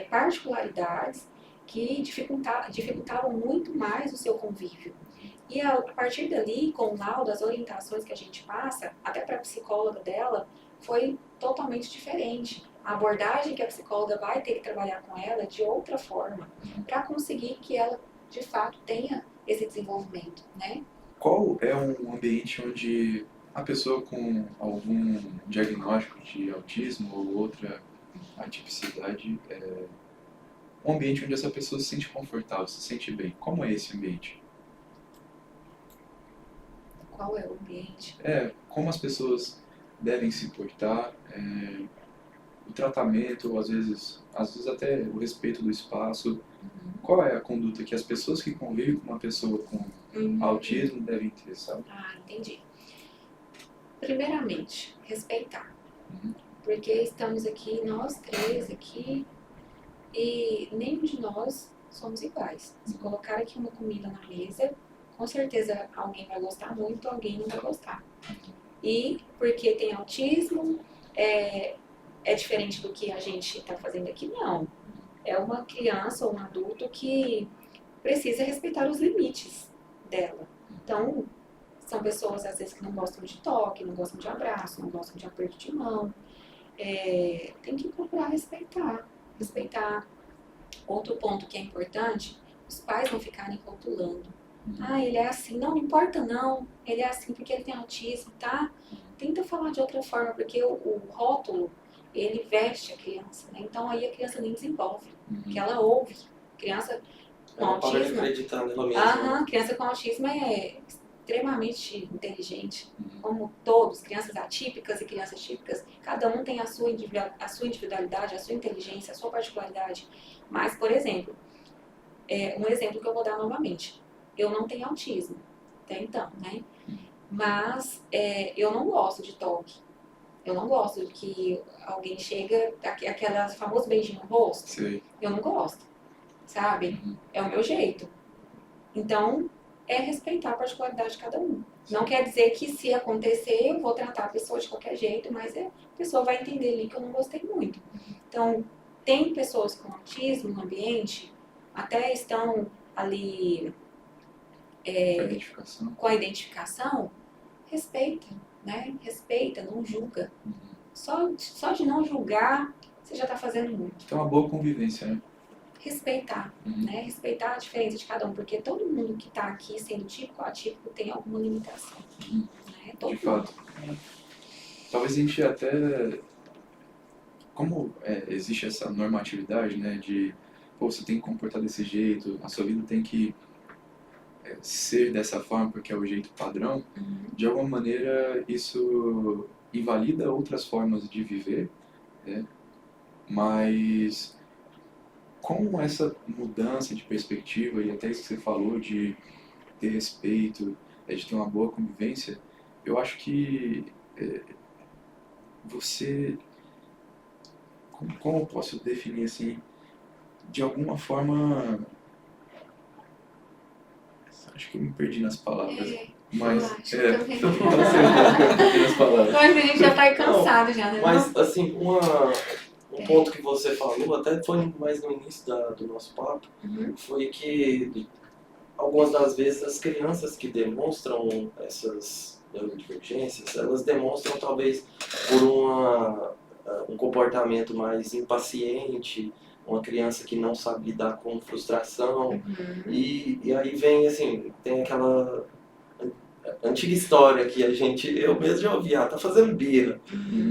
particularidades que dificultavam muito mais o seu convívio. E a partir dali, com o laudo, as orientações que a gente passa, até para a psicóloga dela, foi totalmente diferente. A abordagem que a psicóloga vai ter que trabalhar com ela é de outra forma, para conseguir que ela, de fato, tenha esse desenvolvimento, né? Qual é um ambiente onde a pessoa com algum diagnóstico de autismo ou outra atipicidade, um ambiente onde essa pessoa se sente confortável, se sente bem? Como é esse ambiente? Qual é o ambiente? Como as pessoas devem se portar, o tratamento, às vezes até o respeito do espaço. Qual é a conduta que as pessoas que convivem com uma pessoa com autismo devem ter, sabe? Ah, entendi. Primeiramente, respeitar. Uhum. Porque estamos aqui, nós três aqui, e nenhum de nós somos iguais. Se colocar aqui uma comida na mesa, com certeza alguém vai gostar muito, alguém não vai gostar. E porque tem autismo, é diferente do que a gente está fazendo aqui? Não. É uma criança ou um adulto que precisa respeitar os limites dela. Então, são pessoas às vezes que não gostam de toque, não gostam de abraço, não gostam de aperto de mão. Tem que procurar respeitar. Outro ponto que é importante, os pais não ficarem rotulando. Ah, ele é assim. Não importa não, ele é assim porque ele tem autismo, tá? Tenta falar de outra forma, porque o rótulo, ele veste a criança, né? Então aí a criança nem desenvolve, porque ela ouve. Criança com Ela para de autismo... acreditar nela mesma. criança com autismo é extremamente inteligente, como todos, crianças atípicas e crianças típicas, cada um tem a sua individualidade, a sua inteligência, a sua particularidade. Mas, por exemplo, um exemplo que eu vou dar novamente, eu não tenho autismo, até então, né? Mas eu não gosto de toque. Eu não gosto que alguém chega, aquela famoso beijinho no rosto. Sei. Eu não gosto, sabe? É o meu jeito. Então, é respeitar a particularidade de cada um. Não quer dizer que se acontecer, eu vou tratar a pessoa de qualquer jeito, mas a pessoa vai entender ali que eu não gostei muito. Então, tem pessoas com autismo no ambiente, até estão ali com a identificação, respeita, né? Respeita, não julga. Só de não julgar, você já está fazendo muito. Então, uma boa convivência, né? Respeitar, né? Respeitar a diferença de cada um, porque todo mundo que está aqui sendo típico ou atípico tem alguma limitação. Né? Todo De mundo. fato. Talvez a gente até... Como existe essa normatividade, né, de pô, você tem que comportar desse jeito, a sua vida tem que ser dessa forma porque é o jeito padrão, de alguma maneira isso invalida outras formas de viver, né? Mas com essa mudança de perspectiva e até isso que você falou de ter respeito, de ter uma boa convivência, eu acho que você... Como eu posso definir assim? De alguma forma... Acho que eu me perdi nas palavras. Mas... eu acho também. Não sei, acho que eu me perdi nas palavras. Mas a gente já está cansado já, né? Mas, assim, um ponto que você falou, até foi mais no início do nosso papo, foi que algumas das vezes as crianças que demonstram essas neurodivergências, elas demonstram talvez por um comportamento mais impaciente, uma criança que não sabe lidar com frustração, e aí vem assim, tem aquela antiga história que eu mesmo já ouvi, tá fazendo birra,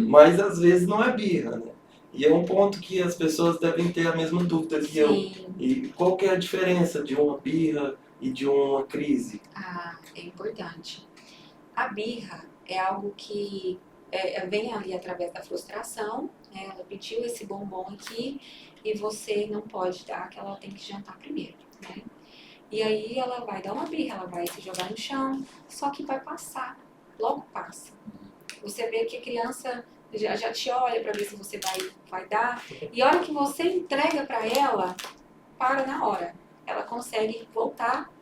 mas às vezes não é birra, né? E é um ponto que as pessoas devem ter a mesma dúvida que eu. E qual que é a diferença de uma birra e de uma crise? Ah, é importante. A birra é algo que vem ali através da frustração, né? Ela pediu esse bombom aqui e você não pode dar, que ela tem que jantar primeiro, né? E aí ela vai dar uma birra, ela vai se jogar no chão, só que vai passar, logo passa. Você vê que a criança já te olha para ver se você vai dar, e a hora que você entrega para ela, para na hora. ela consegue voltar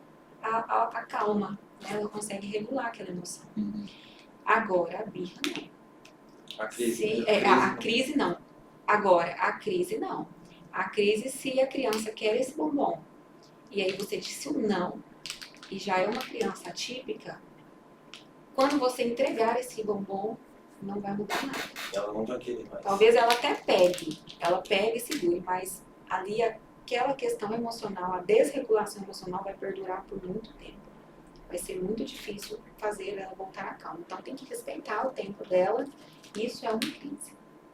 à calma, né? Ela consegue regular aquela emoção. Agora, a birra não. A crise, A crise não. Agora, a crise não. A crise, se a criança quer esse bombom, e aí você disse um não, e já é uma criança atípica, quando você entregar esse bombom, não vai mudar nada. ela não vai querer mais. Talvez ela até pegue, ela pegue e segure, mas ali aquela questão emocional, a desregulação emocional vai perdurar por muito tempo. Vai ser muito difícil fazer ela voltar à calma. Então tem que respeitar o tempo dela, isso é uma crise,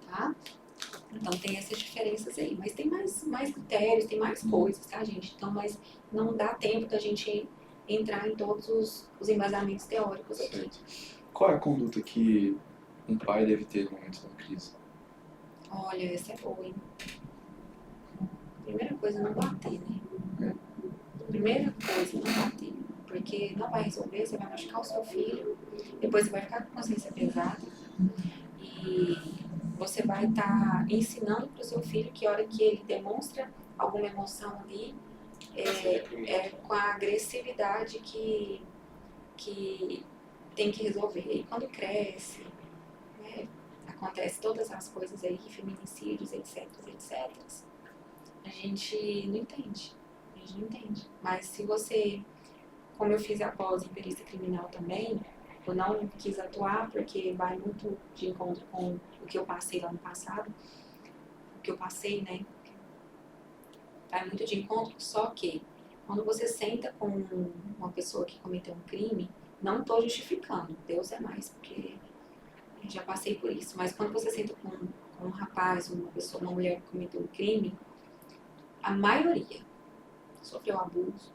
tá? Então tem essas diferenças aí, mas tem mais critérios, tem mais coisas, tá, gente? Então, mas não dá tempo da gente entrar em todos os embasamentos teóricos aqui. Certo. Qual é a conduta que um pai deve ter no momento da crise? Olha, essa é boa, hein? Primeira coisa, não bater, né? Primeira coisa, não bater. Porque não vai resolver, você vai machucar o seu filho, depois você vai ficar com consciência pesada e você vai estar ensinando para o seu filho que a hora que ele demonstra alguma emoção ali, é com a agressividade que tem que resolver. E quando cresce, né, acontece todas as coisas aí, feminicídios, etc, etc. A gente não entende. Mas se você, como eu fiz a pós em perícia criminal também, eu não quis atuar porque vai muito de encontro com o que eu passei lá no passado. O que eu passei, né? Vai muito de encontro, só que quando você senta com uma pessoa que cometeu um crime, não estou justificando, Deus é mais, porque eu já passei por isso. Mas quando você senta com um rapaz, uma pessoa, uma mulher que cometeu um crime, a maioria sofreu abuso,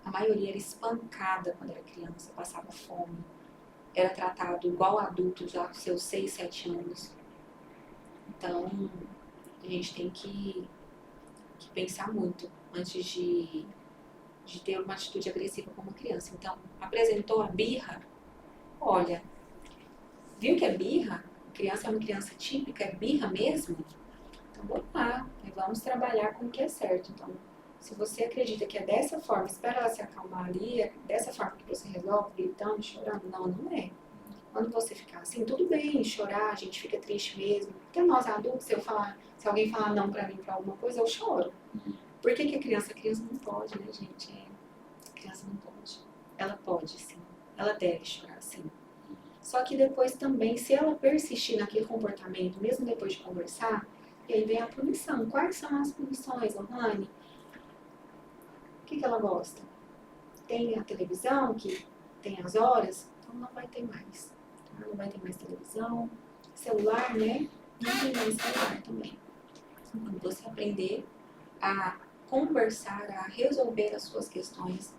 a maioria era espancada quando era criança, passava fome, era tratado igual adulto já com seus 6, 7 anos. Então, a gente tem que pensar muito antes de ter uma atitude agressiva com uma criança. Então, apresentou a birra, olha, viu que é birra? A criança é uma criança típica, é birra mesmo? Então, vamos lá, vamos trabalhar com o que é certo. Então, se você acredita que é dessa forma, espera ela se acalmar ali, é dessa forma que você resolve, gritando, chorando, não é. Quando você ficar assim, tudo bem, chorar, a gente fica triste mesmo. Até nós adultos, se alguém falar não pra mim pra alguma coisa, eu choro. Por que a criança? A criança não pode, né, gente? A criança não pode. Ela pode, sim. Ela deve chorar, sim. Só que depois também, se ela persistir naquele comportamento, mesmo depois de conversar, e aí vem a punição. Quais são as punições, Lohane? O que ela gosta? Tem a televisão, que tem as horas, então não vai ter mais. Tá? Não vai ter mais televisão. Celular, né? Não tem mais celular também. Quando você aprender a conversar, a resolver as suas questões,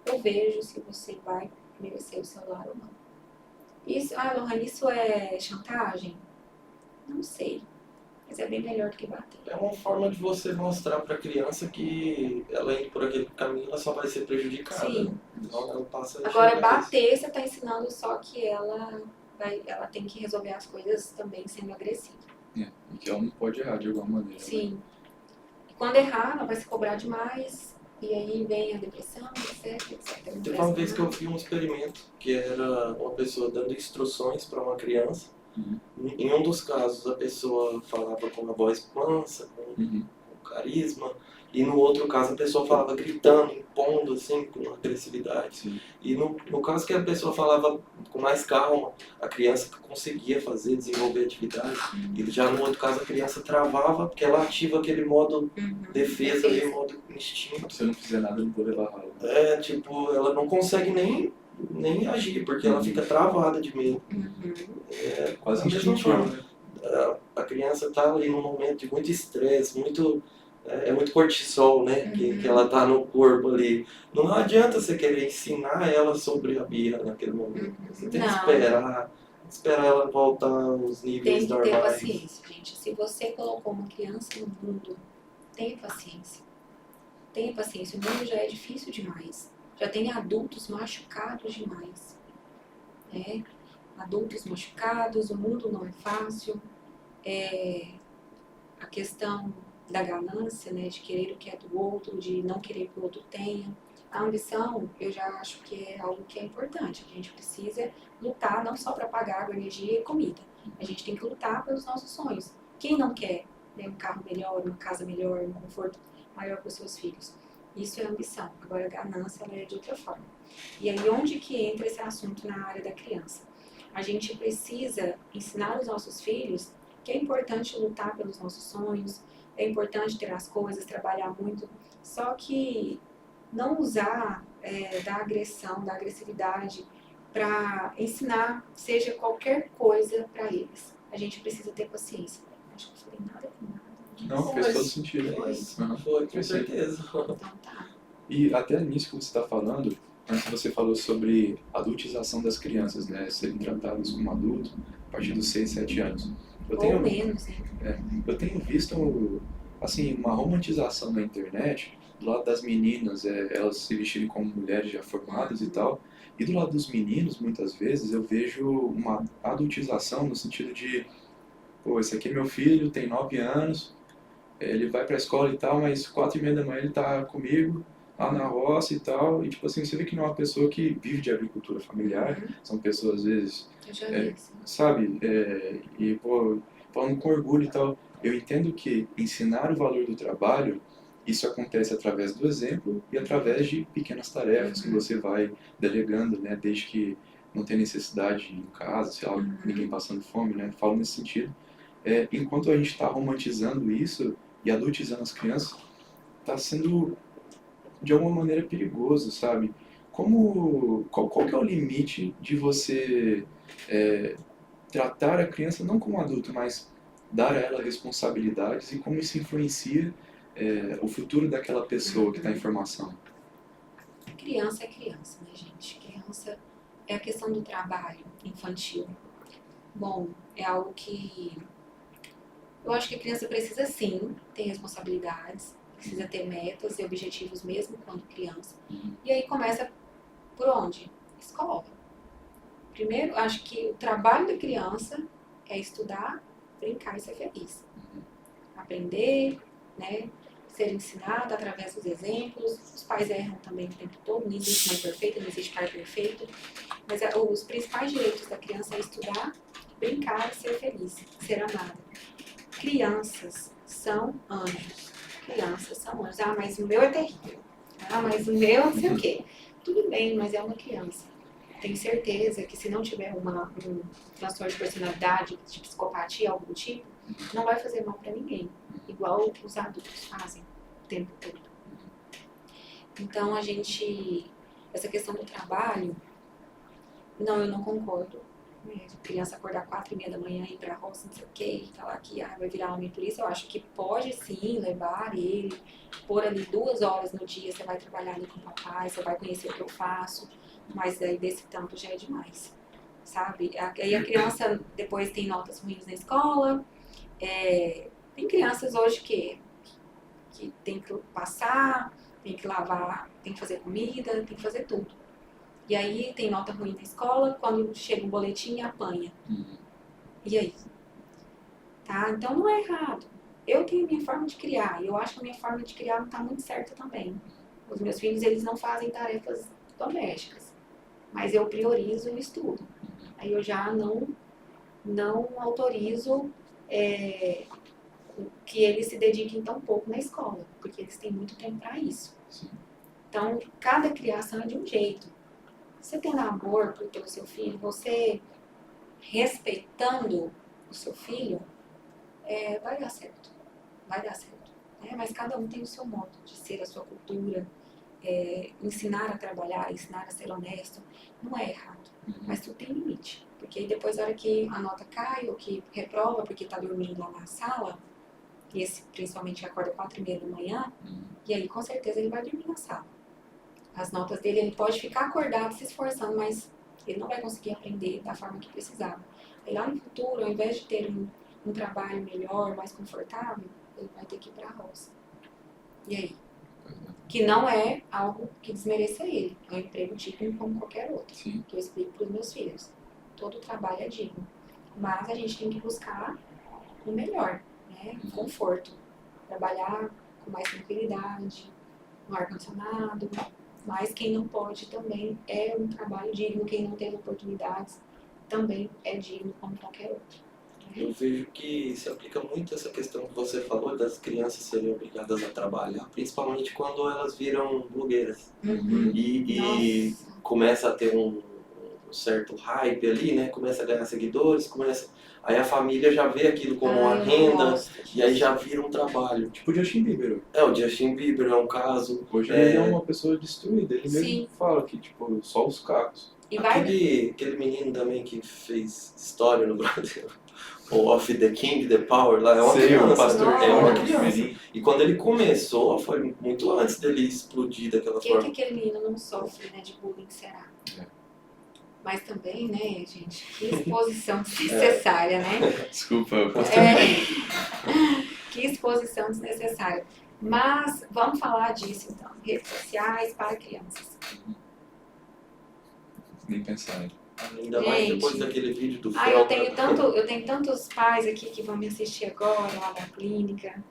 eu vejo se você vai merecer o celular ou não. Isso, Lohane, isso é chantagem? Não sei. Mas é bem melhor do que bater. É uma forma de você mostrar para a criança que ela indo por aquele caminho, ela só vai ser prejudicada. Sim. Então ela passa a Agora, enxergar bater, você está ensinando só que ela tem que resolver as coisas também sendo agressiva. E que ela não pode errar de alguma maneira. Sim. Né? E quando errar, ela vai se cobrar demais, e aí vem a depressão, etc. Teve uma vez que eu vi um experimento que era uma pessoa dando instruções para uma criança. Em um dos casos, a pessoa falava com uma voz mansa, com carisma, e no outro caso, a pessoa falava gritando, impondo, assim, com agressividade. Sim. E no caso que a pessoa falava com mais calma, a criança conseguia desenvolver atividade. E já no outro caso, a criança travava, porque ela ativa aquele modo defesa, ali, modo instinto. Se eu não fizer nada, eu não vou levar raiva. Ela não consegue nem agir, porque ela fica travada de medo. É quase da mesma instintivo, forma. né? A criança está ali num momento de muito estresse, muito cortisol, né? Que ela está no corpo ali. Não adianta você querer ensinar ela sobre a birra naquele momento. Você tem que esperar ela voltar aos níveis normais. Tem que ter paciência, gente. Se você colocou uma criança no mundo, tenha paciência. Tenha paciência. O mundo já é difícil demais. Já tem adultos machucados demais. Né? Adultos machucados, o mundo não é fácil. A questão da ganância, né, de querer o que é do outro, de não querer que o outro tenha. A ambição, eu já acho que é algo que é importante. A gente precisa lutar não só para pagar água, energia e comida. A gente tem que lutar pelos nossos sonhos. Quem não quer, né, um carro melhor, uma casa melhor, um conforto maior para os seus filhos? Isso é ambição. Agora, a ganância, ela é de outra forma. E aí, onde que entra esse assunto na área da criança? A gente precisa ensinar os nossos filhos que é importante lutar pelos nossos sonhos, é importante ter as coisas, trabalhar muito, só que não usar da agressão, da agressividade para ensinar, seja qualquer coisa para eles. A gente precisa ter paciência. Acho que eu falei nada com nada. Não, fez todo sentido. Foi, com certeza. Então tá. E até nisso que você está falando, antes você falou sobre a adultização das crianças, né? Serem tratadas como adultos a partir dos 6, 7 anos. Ou menos, né? Eu tenho visto, assim, uma romantização na internet, do lado das meninas, elas se vestirem como mulheres já formadas e tal, e do lado dos meninos, muitas vezes, eu vejo uma adultização no sentido de, pô, esse aqui é meu filho, tem 9 anos, ele vai pra escola e tal, mas 4h30 da manhã ele tá comigo, lá na roça e tal, e tipo assim, você vê que não é uma pessoa que vive de agricultura familiar, são pessoas às vezes, Eu já vi assim. sabe, e pô, falando com orgulho e tal, eu entendo que ensinar o valor do trabalho, isso acontece através do exemplo e através de pequenas tarefas que você vai delegando, né, desde que não tem necessidade em casa, sei lá, ninguém passando fome, né, falo nesse sentido. Enquanto a gente está romantizando isso e adultizando as crianças, está sendo de alguma maneira perigoso, sabe? Qual que é o limite de você tratar a criança não como adulto, mas dar a ela responsabilidades e como isso influencia o futuro daquela pessoa que está em formação? Criança é criança, né, gente? Criança é a questão do trabalho infantil. Bom, é algo que eu acho que a criança precisa sim ter responsabilidades, precisa ter metas e objetivos mesmo quando criança. E aí começa por onde? Escola. Primeiro, acho que o trabalho da criança é estudar, brincar e ser feliz. Aprender, né? Ser ensinada através dos exemplos. Os pais erram também o tempo todo, não existe mãe perfeita, não existe pai perfeito. Mas os principais direitos da criança é estudar, brincar e ser feliz, ser amada. Crianças são anjos. Crianças são anjos. Ah, mas o meu é terrível. Ah, mas o meu não sei o quê. Tudo bem, mas é uma criança. Tenho certeza que se não tiver um transtorno de personalidade, de psicopatia, algum tipo, não vai fazer mal para ninguém. Igual os adultos fazem o tempo todo. Então, essa questão do trabalho, não, eu não concordo. Criança acordar 4h30 da manhã e ir pra roça, não sei o que, e falar que vai virar homem por isso, eu acho que pode sim levar ele, pôr ali 2 horas no dia, você vai trabalhar ali com o papai, você vai conhecer o que eu faço, mas daí desse tanto já é demais, sabe? Aí a criança depois tem notas ruins na escola, tem crianças hoje que tem que passar, tem que lavar, tem que fazer comida, tem que fazer tudo. E aí tem nota ruim na escola, quando chega um boletim apanha. E aí? Tá? Então não é errado. Eu tenho a minha forma de criar, e eu acho que a minha forma de criar não está muito certa também. Os meus filhos, eles não fazem tarefas domésticas, mas eu priorizo o estudo. Aí eu já não autorizo que eles se dediquem tão pouco na escola, porque eles têm muito tempo para isso. Então, cada criação é de um jeito. Você tendo amor pelo seu filho, você respeitando o seu filho, vai dar certo. Vai dar certo. Mas cada um tem o seu modo de ser, a sua cultura. Ensinar a trabalhar, ensinar a ser honesto, não é errado. Mas tudo tem limite. Porque aí depois, na hora que a nota cai, ou que reprova porque está dormindo lá na sala, e esse principalmente acorda 4h30 da manhã, e aí com certeza ele vai dormir na sala. As notas dele, ele pode ficar acordado se esforçando, mas ele não vai conseguir aprender da forma que precisava. Aí lá no futuro, ao invés de ter um trabalho melhor, mais confortável, ele vai ter que ir para a roça. E aí? Que não é algo que desmereça ele. É um emprego digno como qualquer outro. Sim. Que eu explico para os meus filhos. Todo trabalho é digno. Mas a gente tem que buscar o melhor, né? O conforto. trabalhar com mais tranquilidade, no ar-condicionado, mas quem não pode também é um trabalho digno, quem não teve oportunidades também é digno como qualquer outro. Eu vejo que se aplica muito essa questão que você falou das crianças serem obrigadas a trabalhar, principalmente quando elas viram blogueiras. E Nossa. começa a ter um certo hype ali, né? Começa a ganhar seguidores, aí a família já vê aquilo como uma Eu não renda gosto e aí disso. já vira um trabalho. Tipo o Justin Bieber. O Justin Bieber é um caso. Hoje ele é uma pessoa destruída. Ele Sim. mesmo fala que, tipo, só os cacos. E vai Aquele menino também que fez história no Brasil, o Of the King, The Power, lá é uma Sei, criança. o pastor Nossa. É uma Jorge criança. Menin. E quando ele começou, foi muito antes dele explodir daquela que forma. aquele menino não sofre, né, de bullying, será? É. Mas também, né, gente, que exposição desnecessária, né? Desculpa, pastor. Que exposição desnecessária. Mas vamos falar disso então. Redes sociais para crianças. Nem pensar, né? Ainda mais Gente. depois daquele vídeo do Ah, eu Felga. tenho tantos pais aqui que vão me assistir agora lá da clínica,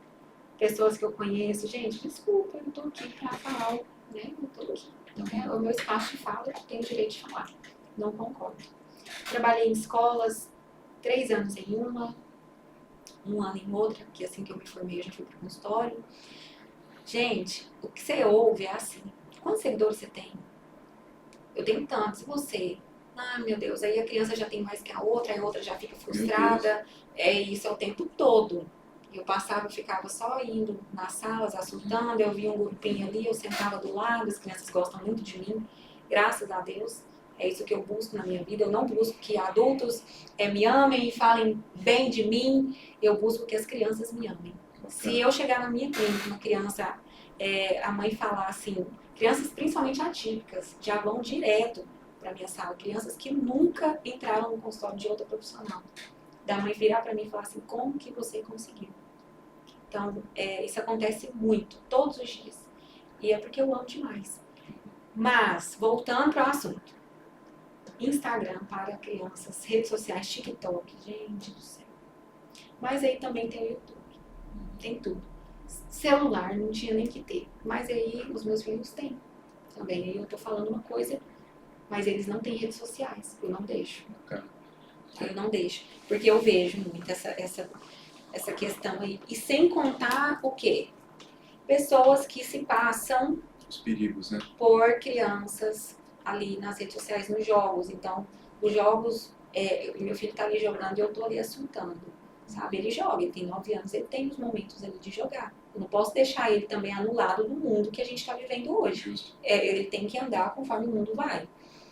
pessoas que eu conheço. Gente, desculpa, eu não tô aqui pra falar, né? Eu tô aqui. Então, é o meu espaço de fala, eu tenho o direito de falar. Não concordo. Trabalhei em escolas, 3 anos em uma, 1 ano em outra, que assim que eu me formei, a gente foi pro consultório. Gente, o que você ouve é assim, quantos seguidores você tem? Eu tenho tantos, e você? Ah, meu Deus, aí a criança já tem mais que a outra, aí a outra já fica frustrada. Isso é o tempo todo. Eu passava, eu ficava só indo nas salas, assultando, eu via um grupinho ali, eu sentava do lado, as crianças gostam muito de mim, graças a Deus. É isso que eu busco na minha vida. Eu não busco que adultos me amem e falem bem de mim, eu busco que as crianças me amem. Se eu chegar na minha clínica, uma criança, a mãe falar assim, crianças principalmente atípicas, já vão direto para minha sala, crianças que nunca entraram no consultório de outra profissional. Da mãe virar para mim e falar assim, como que você conseguiu? Então, isso acontece muito, todos os dias. E é porque eu amo demais. Mas, voltando para o assunto. Instagram para crianças, redes sociais, TikTok, gente do céu. Mas aí também tem o YouTube. Tem tudo. Celular não tinha nem que ter. Mas aí os meus filhos têm. Também aí eu tô falando uma coisa, mas eles não têm redes sociais. Eu não deixo. Eu não deixo. Porque eu vejo muito essa questão aí. E sem contar o quê? Pessoas que se passam Os perigos, né? por crianças ali nas redes sociais, nos jogos. Então, os jogos, meu filho tá ali jogando e eu tô ali assuntando. Sabe? Ele joga, ele tem 9 anos, ele tem os momentos ali de jogar. Eu não posso deixar ele também anulado do mundo que a gente está vivendo hoje. Justo. Ele tem que andar conforme o mundo vai.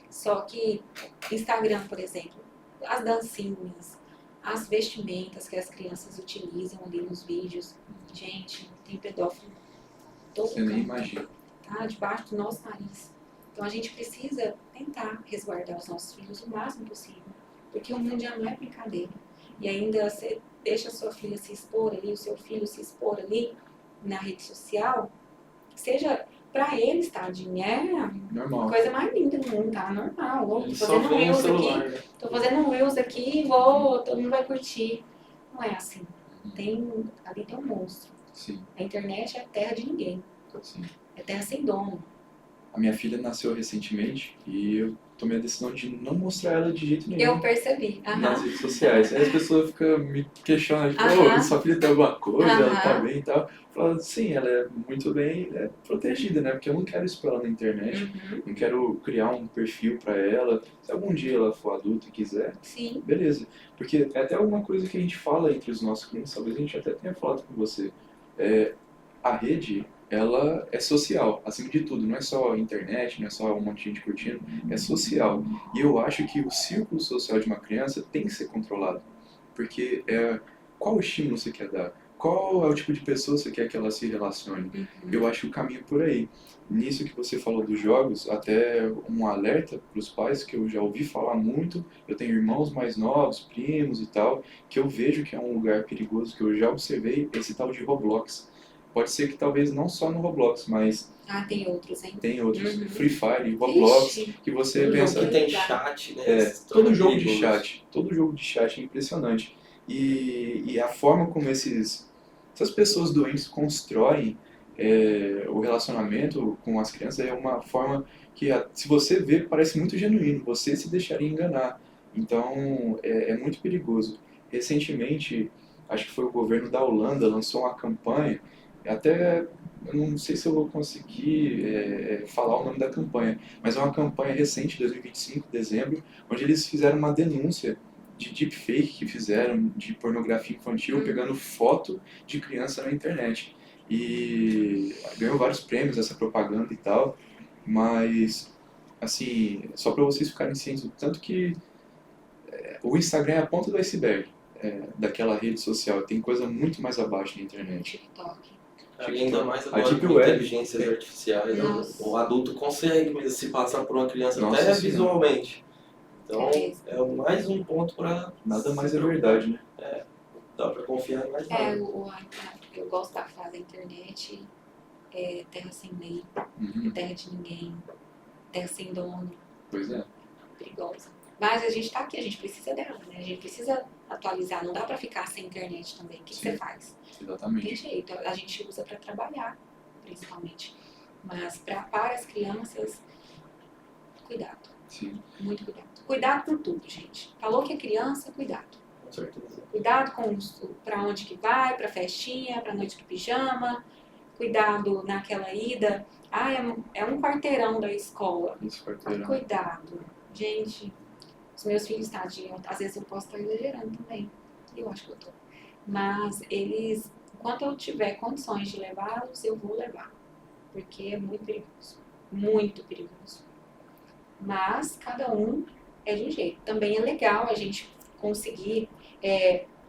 Só que Instagram, por exemplo, as dancinhas, as vestimentas que as crianças utilizam ali nos vídeos. Gente, tem pedófilo todo Você nem canto, imagina. tá? Debaixo do nosso nariz. Então a gente precisa tentar resguardar os nossos filhos o máximo possível. Porque o mundo já não é brincadeira. E ainda você deixa a sua filha se expor ali, o seu filho se expor ali na rede social, seja pra eles, tadinho, a Normal. coisa mais linda do mundo, tá? Normal. Tô Ele só fazendo vê no reels celular, aqui, né? tô fazendo um reels aqui e todo mundo vai curtir. Não é assim. Ali tem um monstro. Sim, A internet é a terra de ninguém. sim. É terra sem dono. A minha filha nasceu recentemente e eu tomei a decisão de não mostrar ela de jeito nenhum Eu percebi. nas redes sociais. Aí as pessoas ficam me questionando, tipo, Aham. sua filha tem alguma coisa, ela tá Aham. bem e tal. Eu falo, sim, ela é muito bem protegida, né? Porque eu não quero expor ela na internet, Uhum. não quero criar um perfil pra ela. Se algum dia ela for adulta e quiser, Sim. beleza. Porque é até uma coisa que a gente fala entre os nossos clientes, talvez a gente até tenha falado com você. A rede, ela é social, acima de tudo. Não é só internet, não é só um monte de gente curtindo, é social. E eu acho que o círculo social de uma criança tem que ser controlado. Porque qual estímulo você quer dar? Qual é o tipo de pessoa você quer que ela se relacione? Uhum. Eu acho que o caminho é por aí. Nisso que você falou dos jogos, até um alerta para os pais, que eu já ouvi falar muito, eu tenho irmãos mais novos, primos e tal, que eu vejo que é um lugar perigoso, que eu já observei, esse tal de Roblox. Pode ser que talvez não só no Roblox, mas Tem outros, hein? tem outros, Uhum. Free Fire, Roblox, Ixi. que você Todo pensa... jogo que tem chat, né? todo jogo de chat é impressionante. E a forma como esses essas pessoas doentes constroem o relacionamento com as crianças é uma forma que, se você vê, parece muito genuíno, você se deixaria enganar. Então, é muito perigoso. Recentemente, acho que foi o governo da Holanda, lançou uma campanha, até, eu não sei se eu vou conseguir falar o nome da campanha, mas é uma campanha recente, 2025, dezembro, onde eles fizeram uma denúncia de deepfake que fizeram, de pornografia infantil, pegando foto de criança na internet. E ganhou vários prêmios essa propaganda e tal, mas, assim, só para vocês ficarem cientes do tanto que o Instagram é a ponta do iceberg daquela rede social, tem coisa muito mais abaixo na internet. TikTok. Ainda mais A agora Deep com Web. inteligências artificiais, Nossa. o adulto consegue mesmo se passar por uma criança Nossa até Senhora. visualmente. Então, É. mais um ponto para... Nada mais é verdade, né? Dá para confiar em mais É, nada. eu gosto da frase da internet, terra sem lei, Uhum. terra de ninguém, terra sem dono, Pois é. perigosa. Mas a gente tá aqui, a gente precisa dela, né? A gente precisa atualizar, não dá pra ficar sem internet também. O que você faz? Não tem Exatamente. jeito, a gente usa pra trabalhar, principalmente. Mas para as crianças, cuidado, Sim. muito cuidado. Cuidado por tudo, gente. Falou que é criança, cuidado. Com certeza. Cuidado com para onde que vai, para festinha, para noite do pijama. Cuidado naquela ida. Ah, é um quarteirão da escola. Esse Mas quarteirão. cuidado. Gente, os meus filhos, tadinho, às vezes eu posso estar exagerando também. Eu acho que eu tô. Mas eles, enquanto eu tiver condições de levá-los, eu vou levar. Porque é muito perigoso. Muito perigoso. Mas cada um é de um jeito. Também é legal a gente conseguir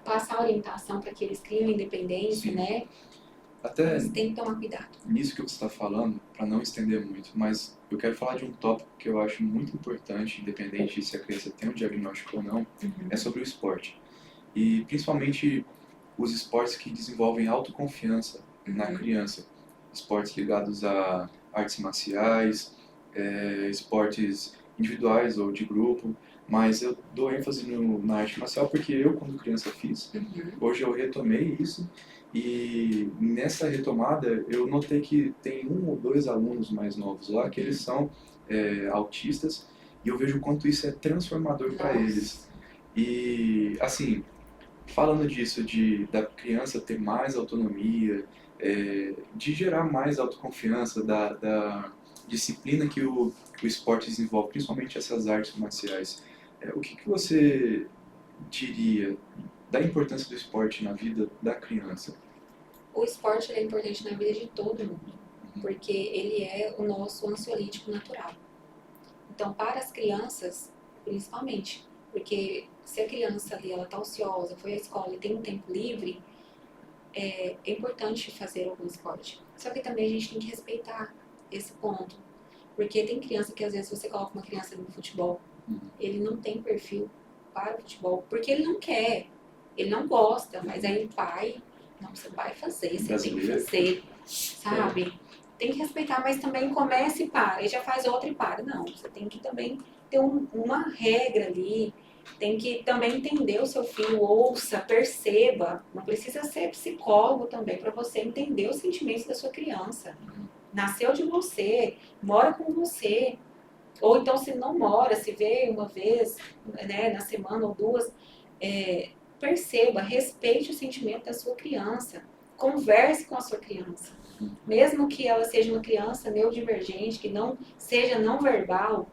passar orientação para que eles criem independência, Sim. né? Até Mas tem que tomar cuidado. nisso que você está falando, para não estender muito, mas eu quero falar de um tópico que eu acho muito importante, independente se a criança tem um diagnóstico ou não, é sobre o esporte. E principalmente os esportes que desenvolvem autoconfiança na criança. Esportes ligados a artes marciais, esportes individuais ou de grupo, mas eu dou ênfase na arte marcial porque eu, quando criança, fiz. Hoje eu retomei isso e nessa retomada eu notei que tem 1 ou 2 alunos mais novos lá que eles são autistas e eu vejo o quanto isso é transformador para eles. E, assim, falando disso, da criança ter mais autonomia, de gerar mais autoconfiança, da disciplina que o esporte desenvolve, principalmente essas artes marciais, o que você diria da importância do esporte na vida da criança? O esporte é importante na vida de todo mundo, porque ele é o nosso ansiolítico natural. Então, para as crianças, principalmente, porque se a criança ali ela está ociosa, foi à escola e tem um tempo livre, é importante fazer algum esporte. Só que também a gente tem que respeitar esse ponto, porque tem criança que às vezes você coloca uma criança no futebol, ele não tem perfil para o futebol, porque ele não quer, ele não gosta, mas aí o pai, não, você vai fazer, você tem que fazer, sabe? Tem que respeitar, mas também começa e para, e já faz outra e para. Não, você tem que também ter uma regra ali, tem que também entender o seu filho, ouça, perceba. Não precisa ser psicólogo também para você entender os sentimentos da sua criança. Nasceu de você, mora com você. Ou então, se não mora, se vê uma vez, né, na semana ou duas, perceba, respeite o sentimento da sua criança. Converse com a sua criança. Mesmo que ela seja uma criança neurodivergente, que não seja não verbal,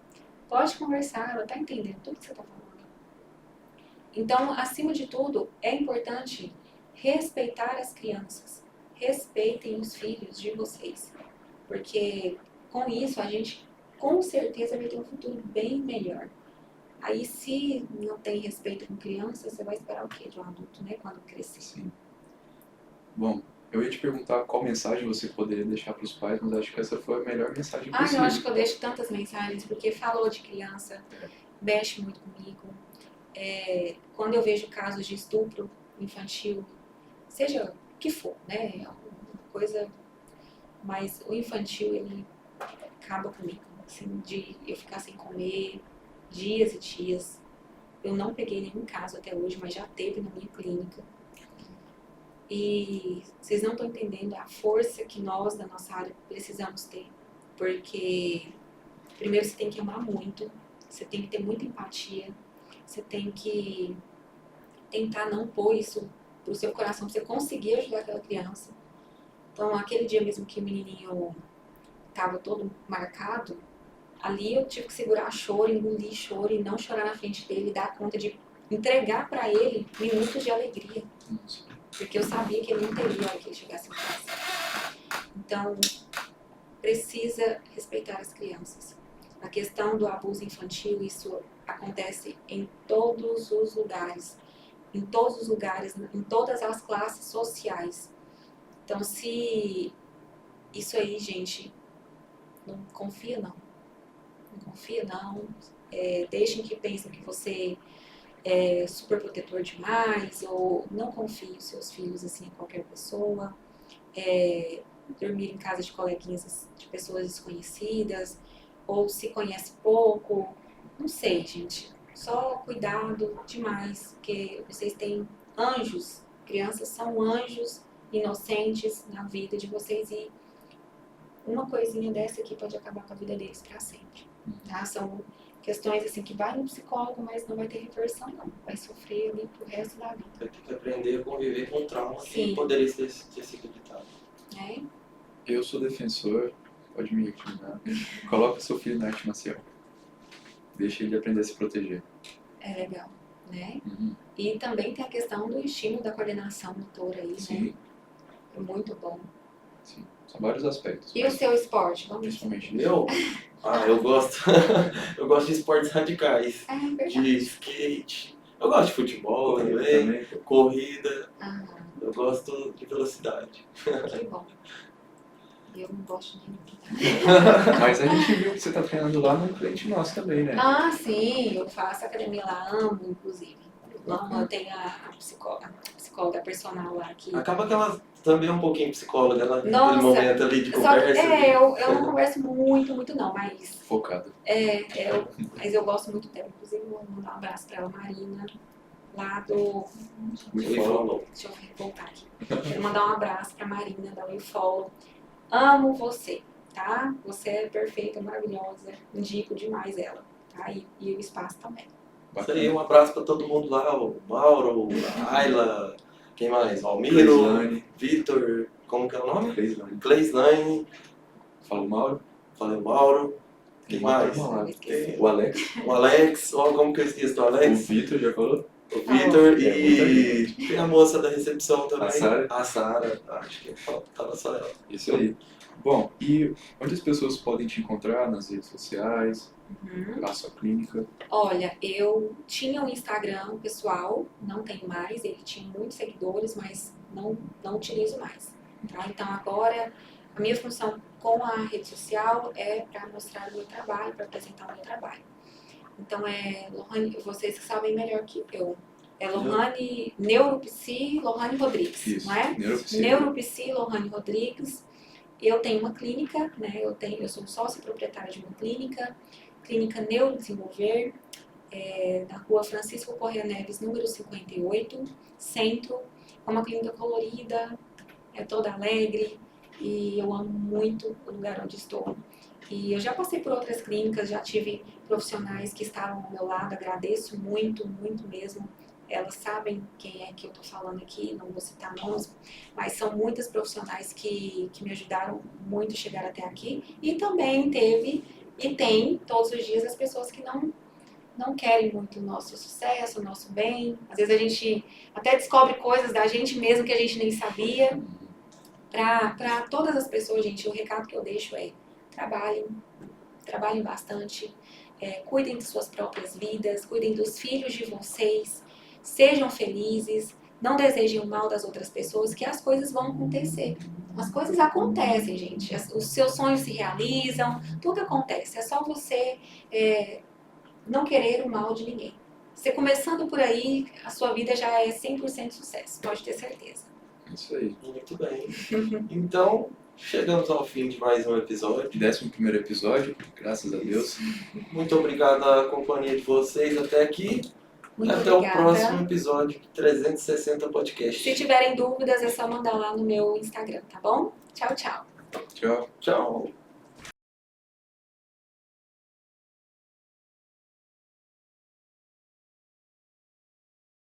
pode conversar, ela está entendendo tudo que você está falando. Então, acima de tudo, é importante respeitar as crianças. Respeitem os filhos de vocês. Porque com isso a gente com certeza vai ter um futuro bem melhor. Aí se não tem respeito com criança, você vai esperar o quê de um adulto, né, quando crescer? Sim. Bom, eu ia te perguntar qual mensagem você poderia deixar para os pais, mas acho que essa foi a melhor mensagem possível. Eu acho que eu deixo tantas mensagens, porque falou de criança, mexe muito comigo. Quando eu vejo casos de estupro infantil, seja o que for, né, uma coisa, mas o infantil, ele acaba comigo, assim, de eu ficar sem comer dias e dias. Eu não peguei nenhum caso até hoje, mas já teve na minha clínica. E vocês não estão entendendo a força que nós, da nossa área, precisamos ter. Porque, primeiro, você tem que amar muito, você tem que ter muita empatia, você tem que tentar não pôr isso pro seu coração, pra você conseguir ajudar aquela criança. Então, aquele dia mesmo que o menininho tava todo marcado, ali eu tive que segurar choro, engolir choro e não chorar na frente dele, dar conta de entregar para ele minutos de alegria. Porque eu sabia que ele não teria a hora que ele chegasse em casa. Então, precisa respeitar as crianças. A questão do abuso infantil, isso acontece em todos os lugares. Em todos os lugares, em todas as classes sociais. Então, se isso aí, gente, não confia não. Não confia não. Deixem que pensem que você é super protetor demais, ou não confie os seus filhos assim em qualquer pessoa. Dormir em casa de coleguinhas de pessoas desconhecidas, ou se conhece pouco. Não sei, gente. Só cuidado demais, porque vocês têm anjos, crianças são anjos inocentes na vida de vocês e uma coisinha dessa aqui pode acabar com a vida deles para sempre, tá? São questões assim que vai no psicólogo, mas não vai ter reversão não, vai sofrer ali pro resto da vida. Vai ter que aprender a conviver com o trauma Sim. que poderia ter sido evitado. Eu sou defensor, pode me recriminar, coloca seu filho na arte marcial. Deixa ele aprender a se proteger. É legal, né? Uhum. E também tem a questão do estímulo da coordenação motora aí, Sim. né? É muito bom. Sim. São vários aspectos. E o seu esporte? Vamos Principalmente Eu gosto. Eu gosto de esportes radicais. É verdade. De skate. Eu gosto de futebol também, corrida. Ah, Eu gosto de velocidade. que bom. Eu não gosto de nenhum. Mas a gente viu que você está treinando lá no cliente nosso também, né? Ah, sim, eu faço academia lá, amo, inclusive. Eu tenho a psicóloga personal lá aqui. Acaba que ela também é um pouquinho psicóloga, ela Nossa, naquele momento ali de Só que, conversa. eu não converso muito não, mas Focado. mas eu gosto muito dela. Inclusive, eu vou mandar um abraço pra ela, Marina, lá do... Follow. Deixa eu voltar aqui. Quero mandar um abraço pra Marina, da WeFollow. Amo você, tá? Você é perfeita, maravilhosa. Indico demais ela, tá? E o espaço também. Isso aí, um abraço pra todo mundo lá, o Mauro, a Ayla, quem mais? O Almiro, Cleislane. Vitor, como que é o nome? Cleislane. Cleislane, Fala o Mauro. falei Mauro, quem mais? Mauro. Esqueci. O Alex. O Alex, ó, como que eu esqueço do O Alex? Vitor já falou. O Vitor É, e tem a moça da recepção também. A Sara. A Sara, acho que tava só ela. Isso aí. Bom, e onde as pessoas podem te encontrar nas redes sociais, Uhum. a sua clínica? Olha, eu tinha um Instagram pessoal, não tenho mais, ele tinha muitos seguidores, mas não utilizo mais. Tá? Então agora a minha função com a rede social é para mostrar o meu trabalho, para apresentar o meu trabalho. Então Lohane, vocês que sabem melhor que eu. É Lohane Neuropsi Lohane Rodrigues, Isso. não é? Neuropsi Lohane Rodrigues. Eu tenho uma clínica, né? Eu sou sócia proprietária de uma clínica Neurodesenvolver, na rua Francisco Corrêa Neves, número 58, Centro. É uma clínica colorida, é toda alegre e eu amo muito o lugar onde estou. E eu já passei por outras clínicas, já tive profissionais que estavam ao meu lado, agradeço muito, muito mesmo. Elas sabem quem é que eu estou falando aqui, não vou citar nomes, mas são muitas profissionais que me ajudaram muito a chegar até aqui. E também teve e tem todos os dias as pessoas que não querem muito o nosso sucesso, o nosso bem. Às vezes a gente até descobre coisas da gente mesmo que a gente nem sabia. Para todas as pessoas, gente, o recado que eu deixo é: trabalhem bastante, cuidem de suas próprias vidas, cuidem dos filhos de vocês, sejam felizes, não desejem o mal das outras pessoas, que as coisas vão acontecer. As coisas acontecem, gente. Os seus sonhos se realizam, tudo acontece. É só você não querer o mal de ninguém. Você começando por aí, a sua vida já é 100% sucesso, pode ter certeza. Isso aí. Muito bem. Então, chegamos ao fim de mais um episódio. 11º episódio, graças a Deus. Muito obrigado à companhia de vocês até aqui. Muito Até obrigada. o próximo episódio do 360 Podcast. Se tiverem dúvidas, é só mandar lá no meu Instagram, tá bom? Tchau, tchau. Tchau. Tchau.